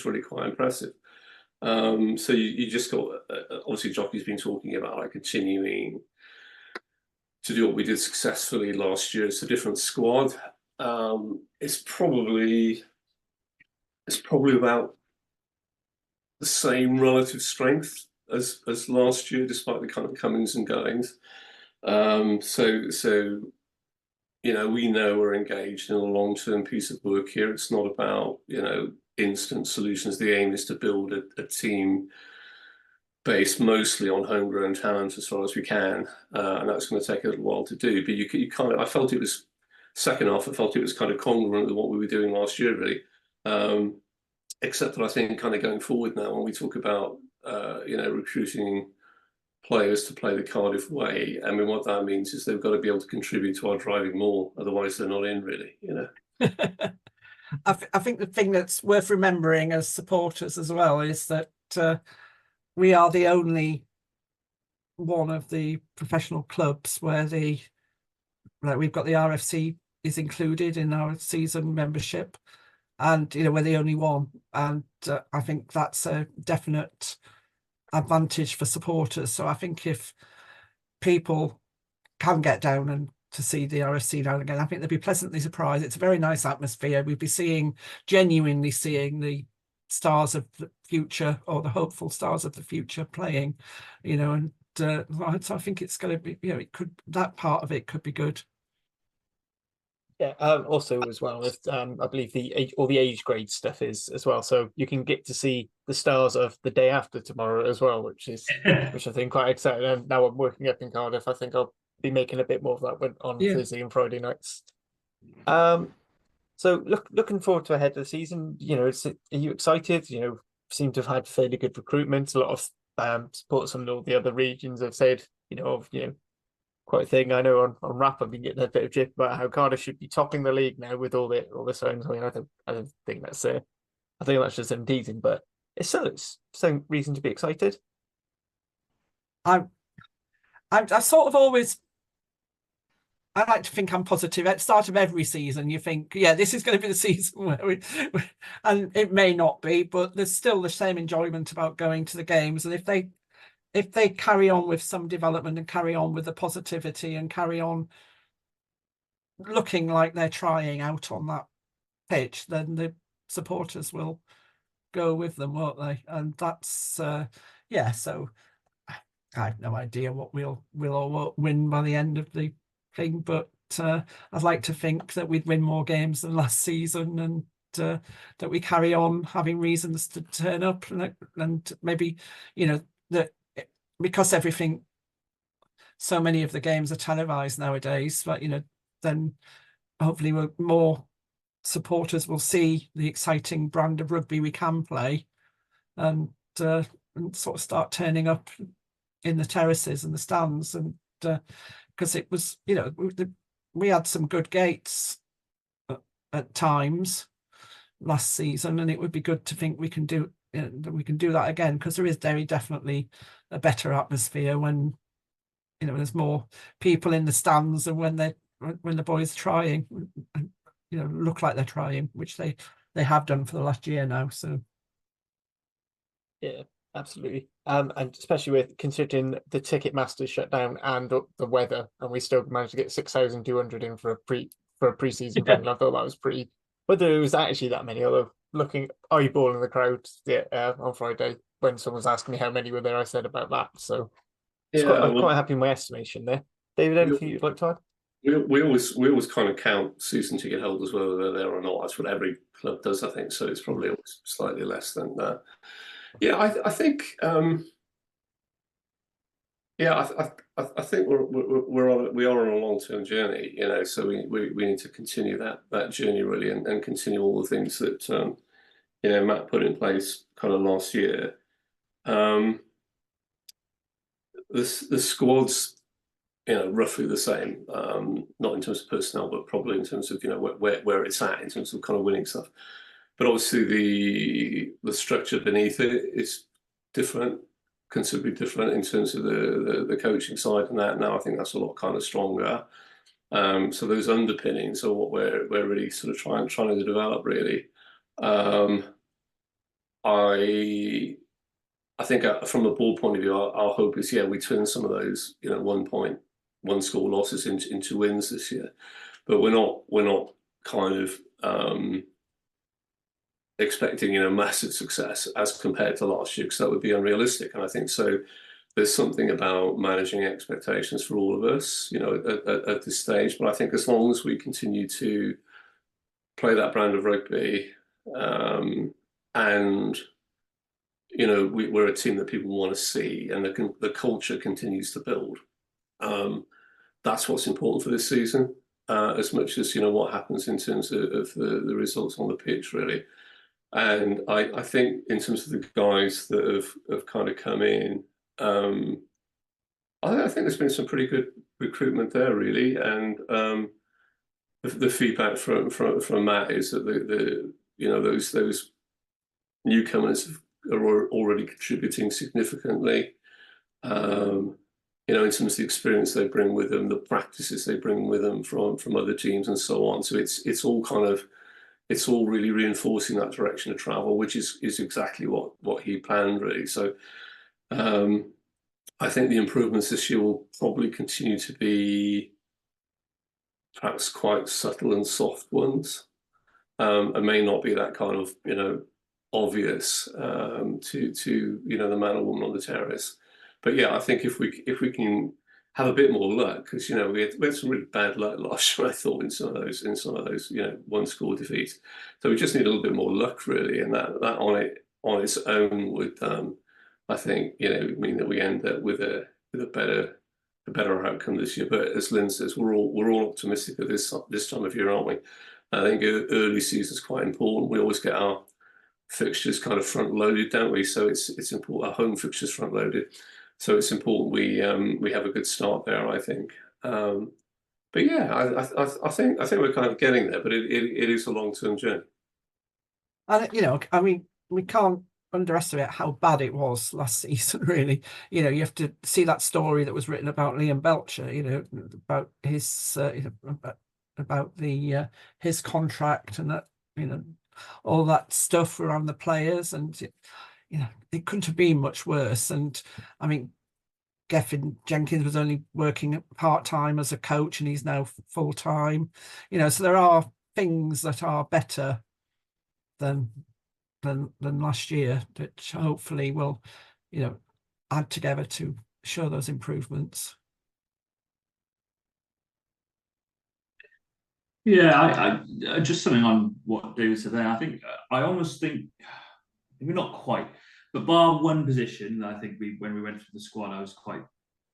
really quite impressive. So you just got obviously Jockey's been talking about like continuing to do what we did successfully last year. It's a different squad. It's probably about the same relative strength as last year, despite the kind of comings and goings. So we know we're engaged in a long-term piece of work here. It's not about instant solutions. The aim is to build a team based mostly on homegrown talent as far as we can, and that's going to take a little while to do. But you kind of, I felt it was second half. I felt it was kind of congruent with what we were doing last year, really. Except that I think kind of going forward now, when we talk about recruiting players to play the Cardiff way, I mean, what that means is they've got to be able to contribute to our driving more. Otherwise, they're not in, really. I think the thing that's worth remembering as supporters as well is that we are the only one of the professional clubs where we've got the RFC is included in our season membership, and we're the only one, and I think that's a definite advantage for supporters. So I think if people can get down and to see the RFC now and again, I think they'll be pleasantly surprised. It's a very nice atmosphere. We'd be genuinely seeing the stars of the future, or the hopeful stars of the future playing, and so I think it's going to be, that part of it could be good. Yeah, also as well with I believe all the age grade stuff is as well, so you can get to see the stars of the day after tomorrow as well, which I think quite exciting. And now I'm working up in Cardiff, I think I'll be making a bit more of that on Thursday and Friday nights. So looking forward to ahead of the season. Are you excited? Seem to have had fairly good recruitment. A lot of supporters from all the other regions have said, quite a thing. I know on Rap I've been getting a bit of drip about how Cardiff should be topping the league now with all the signs. I mean, I don't think that's I think that's just them teasing, but it's some reason to be excited. I sort of always, I like to think I'm positive. At the start of every season, you think, yeah, this is going to be the season where and it may not be, but there's still the same enjoyment about going to the games. And if they carry on with some development and carry on with the positivity and carry on looking like they're trying out on that pitch, then the supporters will go with them, won't they? And that's so I have no idea what we'll or won't win by the end of the thing, but I'd like to think that we'd win more games than last season, and that we carry on having reasons to turn up, and maybe that, because so many of the games are televised nowadays, but then hopefully more supporters will see the exciting brand of rugby we can play, and sort of start turning up in the terraces and the stands, and because it was we had some good gates at times last season, and it would be good to think we can do that again, because there is very definitely a better atmosphere when there's more people in the stands, and when the boys trying look like they're trying, which they have done for the last year now. So yeah, absolutely. And especially with considering the Ticketmaster shut down and the weather, and we still managed to get 6,200 in for a pre-season friendly. I thought that was pretty. Whether it was actually that many, although eyeballing the crowd on Friday when someone was asking me how many were there, I said about that. So I'm quite happy with my estimation there. David, anything you'd like to add? We always kind of count season ticket holders, whether they're there or not. That's what every club does, I think. So it's probably always slightly less than that. Yeah, I think. I think we are on a long-term journey. So we need to continue that journey really, and continue all the things that Matt put in place kind of last year. The squad's roughly the same, not in terms of personnel, but probably in terms of where it's at in terms of kind of winning stuff. But obviously the structure beneath it is different, considerably different in terms of the coaching side and that. Now I think that's a lot kind of stronger. So those underpinnings are what we're really sort of trying to develop really. I think from a ball point of view, our hope is we turn some of those 1 score losses into wins this year, but we're not kind of expecting, massive success as compared to last year, because that would be unrealistic. And I think so. There's something about managing expectations for all of us, at this stage. But I think as long as we continue to play that brand of rugby, and we're a team that people want to see, and the culture continues to build. That's what's important for this season, as much as what happens in terms of the results on the pitch, really. And I think in terms of the guys that have kind of come in, I think there's been some pretty good recruitment there, really. And the feedback from Matt is that those newcomers are already contributing significantly. In terms of the experience they bring with them, the practices they bring with them from other teams, and so on. So it's all really reinforcing that direction of travel, which is exactly what he planned, really. So I think the improvements this year will probably continue to be perhaps quite subtle and soft ones, and may not be that kind of obvious to the man or woman on the terrace. But yeah, I think if we can have a bit more luck, because we had some really bad luck last year, I thought, in some of those one score defeats. So we just need a little bit more luck, really, and that on its own would I think mean that we end up with a better outcome this year. But as Lynn says, we're all optimistic at this time of year, aren't we? I think early season is quite important. We always get our fixtures kind of front loaded, don't we? So it's important. Our home fixtures front loaded. So it's important we have a good start there, I think. But yeah, I think we're kind of getting there, but it is a long-term journey. And we can't underestimate how bad it was last season, really. You have to see that story that was written about Liam Belcher, about his about his contract, and that all that stuff around the players, and it couldn't have been much worse. And I mean, Geffen Jenkins was only working part-time as a coach, and he's now full-time. So there are things that are better than last year, which hopefully will add together to show those improvements. Yeah, I just something on what David said there. I almost think maybe not quite, but bar one position, I think when we went through the squad, I was quite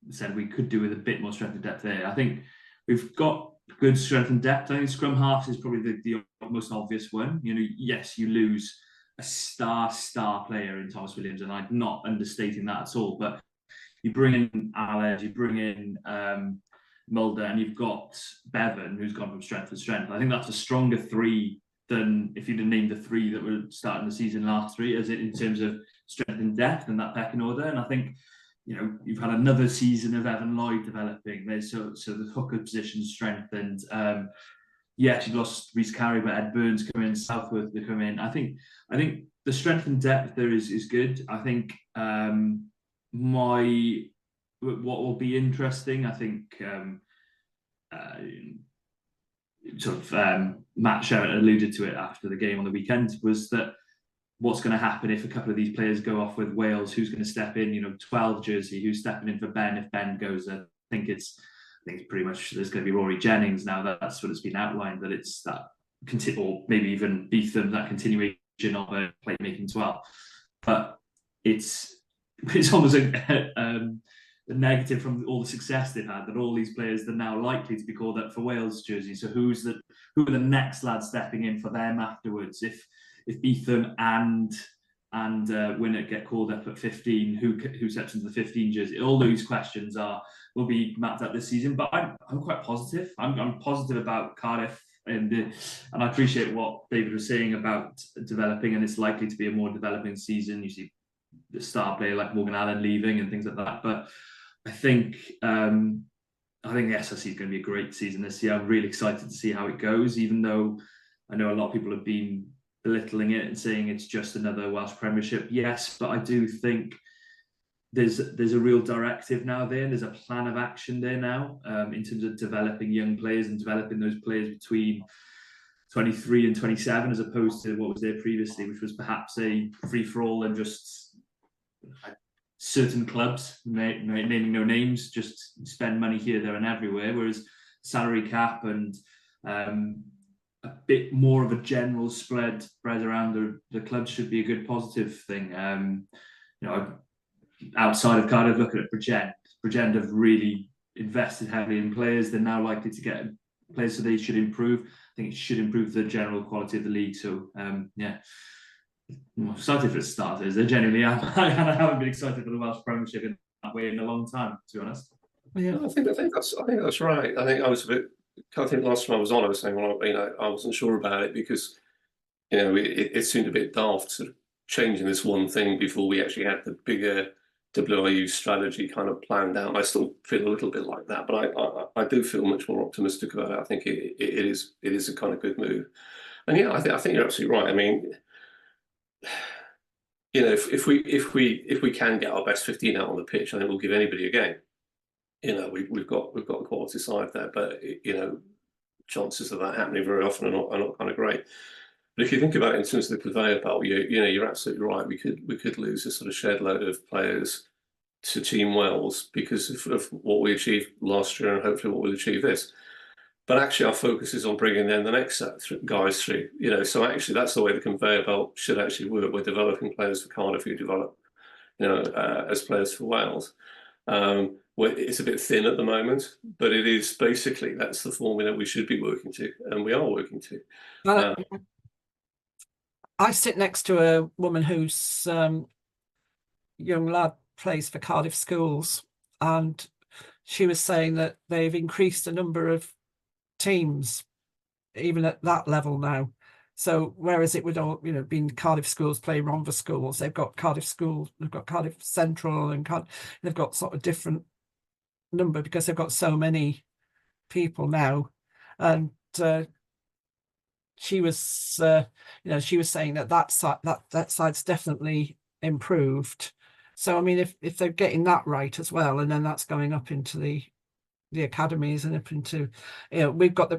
said we could do with a bit more strength and depth there. I think we've got good strength and depth. I think scrum halves is probably the most obvious one. Yes, you lose a star player in Thomas Williams, and I'm not understating that at all. But you bring in Aled, you bring in Mulder, and you've got Bevan, who's gone from strength to strength. I think that's a stronger three than if you'd have named the three that were starting the season last three, as in terms of strength and depth and that pecking order. And I think you've had another season of Evan Lloyd developing. So the hooker position strengthened. Yes, you've lost Reece Carey, but Ed Burns come in, Southworth to come in. I think the strength and depth there is good. I think what will be interesting, I think Matt Sherritt alluded to it after the game on the weekend, was that what's going to happen if a couple of these players go off with Wales? Who's going to step in? 12 jersey, who's stepping in for Ben if Ben goes? I think it's pretty much there's going to be Rory Jennings now. That's what it's been outlined, that it's that or maybe even Beetham, that continuation of a playmaking 12. But it's almost a negative from all the success they've had, that all these players are now likely to be called up for Wales jersey. So who are the next lads stepping in for them afterwards? If Beetham and Winnett get called up at 15, who steps into the 15 jersey? All those questions will be mapped out this season. But I'm quite positive. I'm positive about Cardiff, and I appreciate what David was saying about developing, and it's likely to be a more developing season. You see the star player like Morgan Allen leaving and things like that. But I think the SRC is going to be a great season this year. I'm really excited to see how it goes, even though I know a lot of people have been belittling it and saying it's just another Welsh Premiership. Yes, but I do think there's a real directive now there. There's a plan of action there now in terms of developing young players and developing those players between 23 and 27, as opposed to what was there previously, which was perhaps a free-for-all and just certain clubs, naming no names, just spend money here, there and everywhere, whereas salary cap and a bit more of a general spread around the clubs should be a good positive thing. Outside of Cardiff, looking at Bridgend have really invested heavily in players. They're now likely to get players, so they should improve. I think it should improve the general quality of the league. So yeah, I'm excited for starters. They genuinely am. I haven't been excited for the Welsh Premiership in that way in a long time, to be honest. Yeah, I think that's right. I think last time I was on, I was saying, well, I wasn't sure about it because, it seemed a bit daft sort of changing this one thing before we actually had the bigger WIU strategy kind of planned out. And I still feel a little bit like that, but I do feel much more optimistic about it. I think it is a kind of good move. And yeah, I think you're absolutely right. I mean, if we can get our best 15 out on the pitch, I think we'll give anybody a game. We've got a quality side there, but chances of that happening very often are not kind of great. But if you think about it in terms of the conveyor belt, you're absolutely right. We could lose a sort of shed load of players to Team Wales because of what we achieved last year and hopefully what we'll achieve this. But actually, our focus is on bringing in the next set of guys through. So actually, that's the way the conveyor belt should actually work. We're developing players for Cardiff who develop, as players for Wales. It's a bit thin at the moment, but it is basically that's the formula we should be working to, and we are working to. I sit next to a woman whose young lad plays for Cardiff schools, and she was saying that they've increased the number of teams even at that level now. So whereas it would all been Cardiff schools play Ronva schools, they've got Cardiff schools, they've got Cardiff Central, and they've got sort of different number because they've got so many people now. And she was saying that side's definitely improved. So I mean, if they're getting that right as well, and then that's going up into the academies and up into, we've got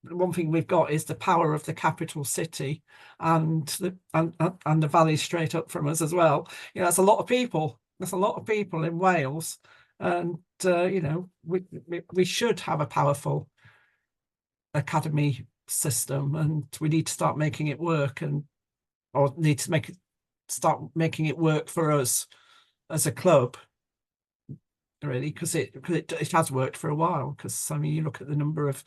one thing we've got is the power of the capital city and the valley straight up from us as well. That's a lot of people. There's a lot of people in Wales, and we should have a powerful academy system, and we need to start making it work, or need to start making it work for us as a club, really, because it has worked for a while. Because I mean, you look at the number of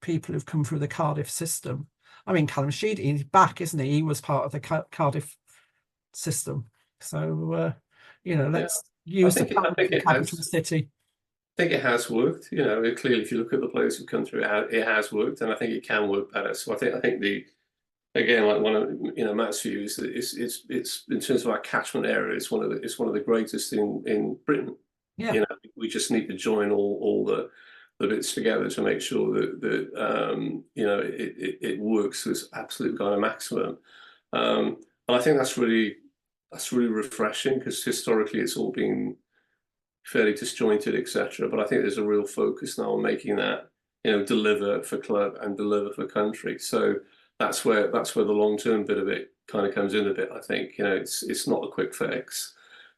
people who've come through the Cardiff system. I mean, Callum Sheedy, he's back, isn't he? He was part of the Cardiff system. So let's use the power of the capital city. I think it has worked. Clearly, if you look at the players who've come through, it has worked, and I think it can work better. So I think again, like one of Matt's views, it's in terms of our catchment area, it's one of the greatest in Britain. Yeah. We just need to join all the bits together to make sure that it works to its absolute kind of maximum. And I think that's really refreshing, because historically it's all been fairly disjointed, etc. But I think there's a real focus now on making that deliver for club and deliver for country. So that's where the long-term bit of it kind of comes in a bit. I think it's not a quick fix,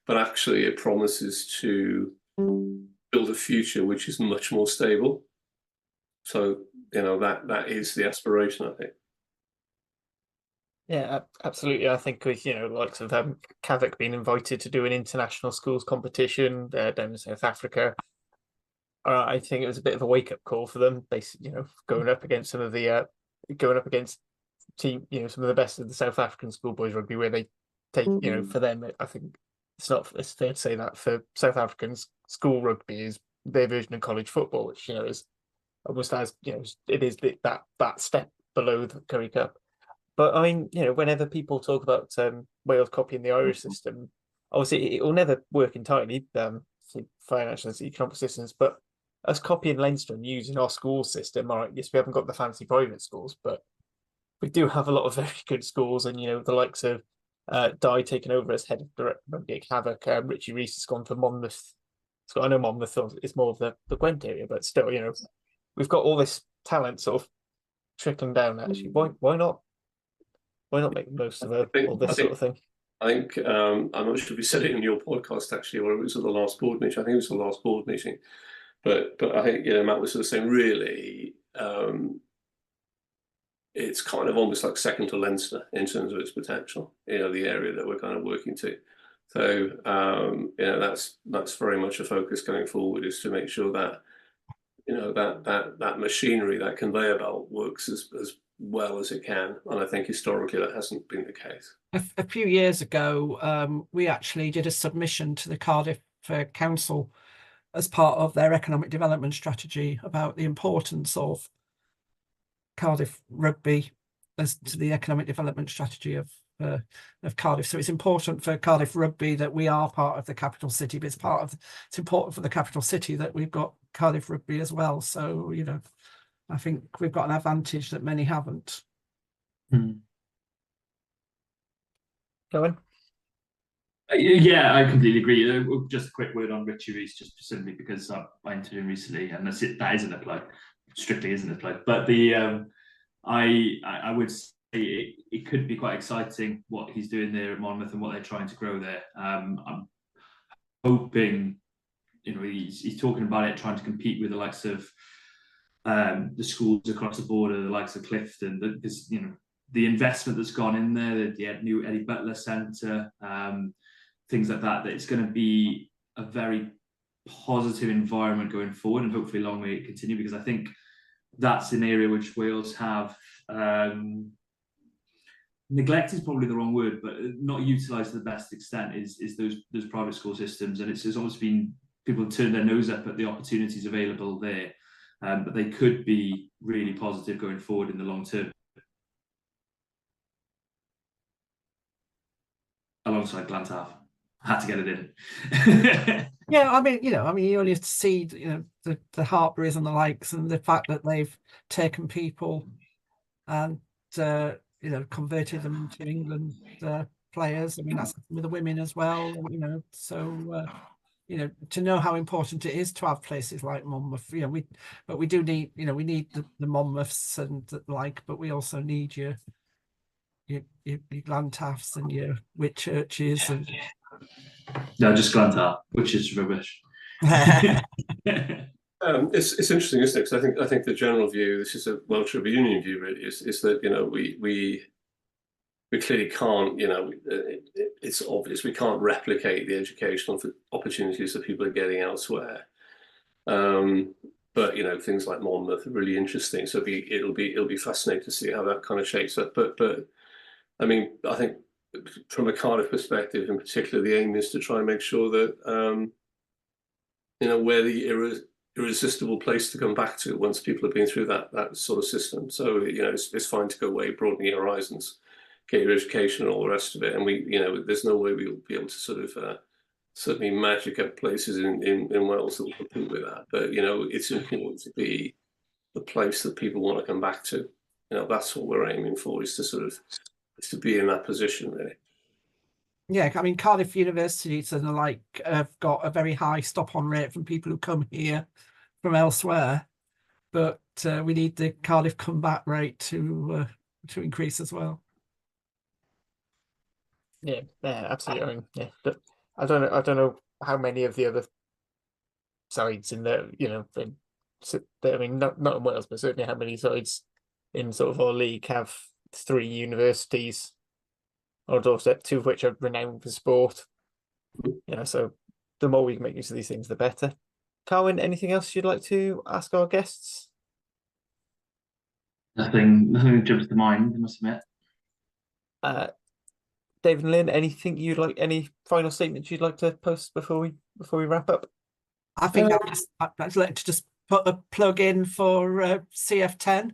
but actually it promises to build a future which is much more stable. So that is the aspiration, I think. Yeah, absolutely. I think with likes of Kavik being invited to do an international schools competition down in South Africa, I think it was a bit of a wake-up call for them. Basically, going up against some of the team, some of the best of the South African schoolboys rugby, where they take, for them, I think it's fair to say that for South Africans, school rugby is their version of college football, which is almost as it is that step below the Currie Cup. But I mean, whenever people talk about Wales copying the Irish system, obviously it will never work entirely, financial and economic systems. But us copying Leinster and using our school system, all right, yes, we haven't got the fancy private schools, but we do have a lot of very good schools, and the likes of Di taking over as head of direct rugby at Havoc. Richie Reese has gone for Monmouth. So I know Monmouth is more of the Gwent area, but still, we've got all this talent sort of trickling down. Actually, why not make the most of all this sort of thing? I think I'm not sure if you said it in your podcast actually, or it was at the last board meeting. I think it was the last board meeting, but I think Matt was sort of saying really, it's kind of almost like second to Leinster in terms of its potential. The area that we're kind of working to. So that's very much a focus going forward, is to make sure that that machinery, that conveyor belt, works as well as it can. And I think historically that hasn't been the case. A few years ago, we actually did a submission to the Cardiff Council as part of their economic development strategy about the importance of Cardiff Rugby as to the economic development strategy of Cardiff. So it's important for Cardiff Rugby that we are part of the capital city, but it's important for the capital city that we've got Cardiff Rugby as well. So I think we've got an advantage that many haven't. Carwyn? Yeah, I completely agree. Just a quick word on Richie Rees, just simply because I interviewed him recently, and that isn't a plug, strictly isn't a plug. But I would say it could be quite exciting what he's doing there at Monmouth and what they're trying to grow there. I'm hoping, he's talking about it, trying to compete with the likes of the schools across the border, the likes of Clifton. The investment that's gone in there, the new Eddie Butler Centre, things like that. That it's going to be a very positive environment going forward, and hopefully long may it continue, because I think that's an area which Wales have neglect is probably the wrong word, but not utilised to the best extent is those private school systems. And it's almost been, people turn their nose up at the opportunities available there, but they could be really positive going forward in the long term. Alongside Glantaf, had to get it in. Yeah, I mean, you only have to see, the Hartburys and the likes, and the fact that they've taken people and converted them into England players. I mean, that's with the women as well. So to know how important it is to have places like Monmouth. We do need, we need the Monmouths and the like, but we also need your Glantafs and your Whitchurches and. No, just Glantaf, which is rubbish. It's interesting, isn't it? Because I think the general view, this is a Welsh Rugby Union view, really, is that we clearly can't. It's obvious we can't replicate the educational opportunities that people are getting elsewhere. But things like Monmouth are really interesting. So it'll be fascinating to see how that kind of shapes up. But I mean, I think from a Cardiff perspective in particular, the aim is to try and make sure that where the irresistible place to come back to once people have been through that sort of system. So it's fine to go away, broaden your horizons, get your education and all the rest of it. And there's no way we'll be able to sort of certainly magic up places in Wales that will compete with that. But it's important to be the place that people want to come back to. That's what we're aiming for, is to be in that position, really. Yeah, I mean, Cardiff universities and the like have got a very high stop-on rate from people who come here from elsewhere, but we need the Cardiff comeback rate to increase as well. Yeah, absolutely. I mean, yeah, but I don't know how many of the other sides in there, I mean, not in Wales, but certainly how many sides in sort of our league have 3 universities on doorstep, 2 of which are renowned for sport. So the more we can make use of these things, the better. Carwyn, anything else you'd like to ask our guests? Nothing jumps to mind, I must admit. David and Lynn, any final statements you'd like to post before we wrap up? I think I'd like to just put a plug in for CF10.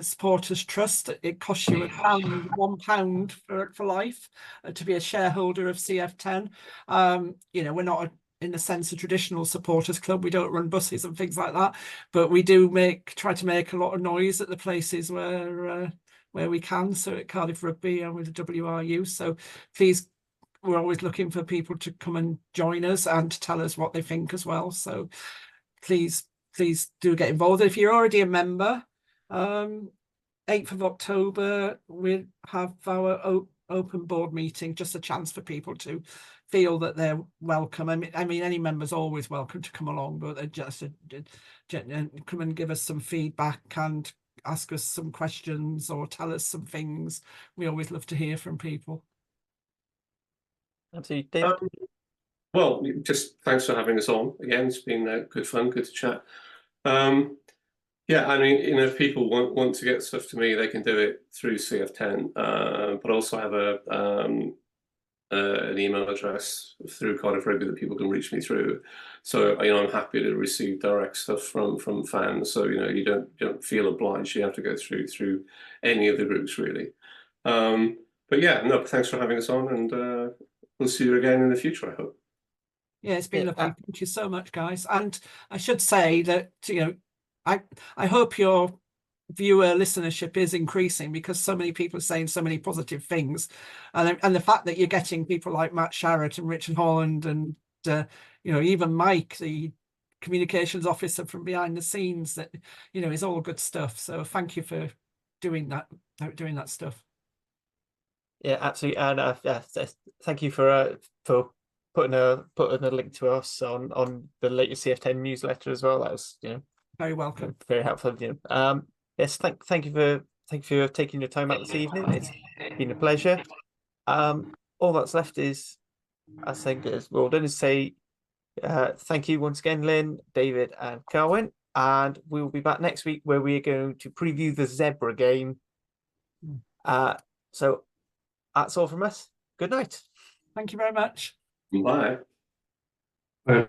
Supporters Trust. It costs you £1 for life to be a shareholder of CF10. We're not in the sense of traditional supporters club. We don't run buses and things like that, but we do try to make a lot of noise at the places where we can. So at Cardiff Rugby and with the WRU. So please, we're always looking for people to come and join us and to tell us what they think as well. So please do get involved. If you're already a member, 8th of October, we have our open board meeting, just a chance for people to feel that they're welcome. I mean, any member's always welcome to come along, but just come and give us some feedback and ask us some questions or tell us some things. We always love to hear from people. Absolutely, David. Well, just thanks for having us on again. It's been good fun, good to chat. Yeah, I mean, you know, if people want to get stuff to me, they can do it through CF10, but also have an email address through Cardiff Rugby that people can reach me through. So, you know, I'm happy to receive direct stuff from fans. So, you know, you don't feel obliged. You have to go through any of the groups, really. But yeah, no, thanks for having us on, and we'll see you again in the future, I hope. Yeah, it's been lovely. Thank you so much, guys. And I should say that, you know, I hope your viewer listenership is increasing, because so many people are saying so many positive things, and the fact that you're getting people like Matt Sharrett and Richard Holland and you know, even Mike, the communications officer from behind the scenes, that, you know, is all good stuff. So thank you for doing that stuff. Yeah, absolutely. And thank you for putting a link to us on the latest CF10 newsletter as well. That was, you know, very welcome, very helpful. You know, yes, thank you for taking your time out this evening. It's been a pleasure. All that's left is, I think, as well done, is say thank you once again, Lynn, David, and Carwyn, and we will be back next week where we are going to preview the Zebra game. So that's all from us. Good night. Thank you very much. Bye. Bye.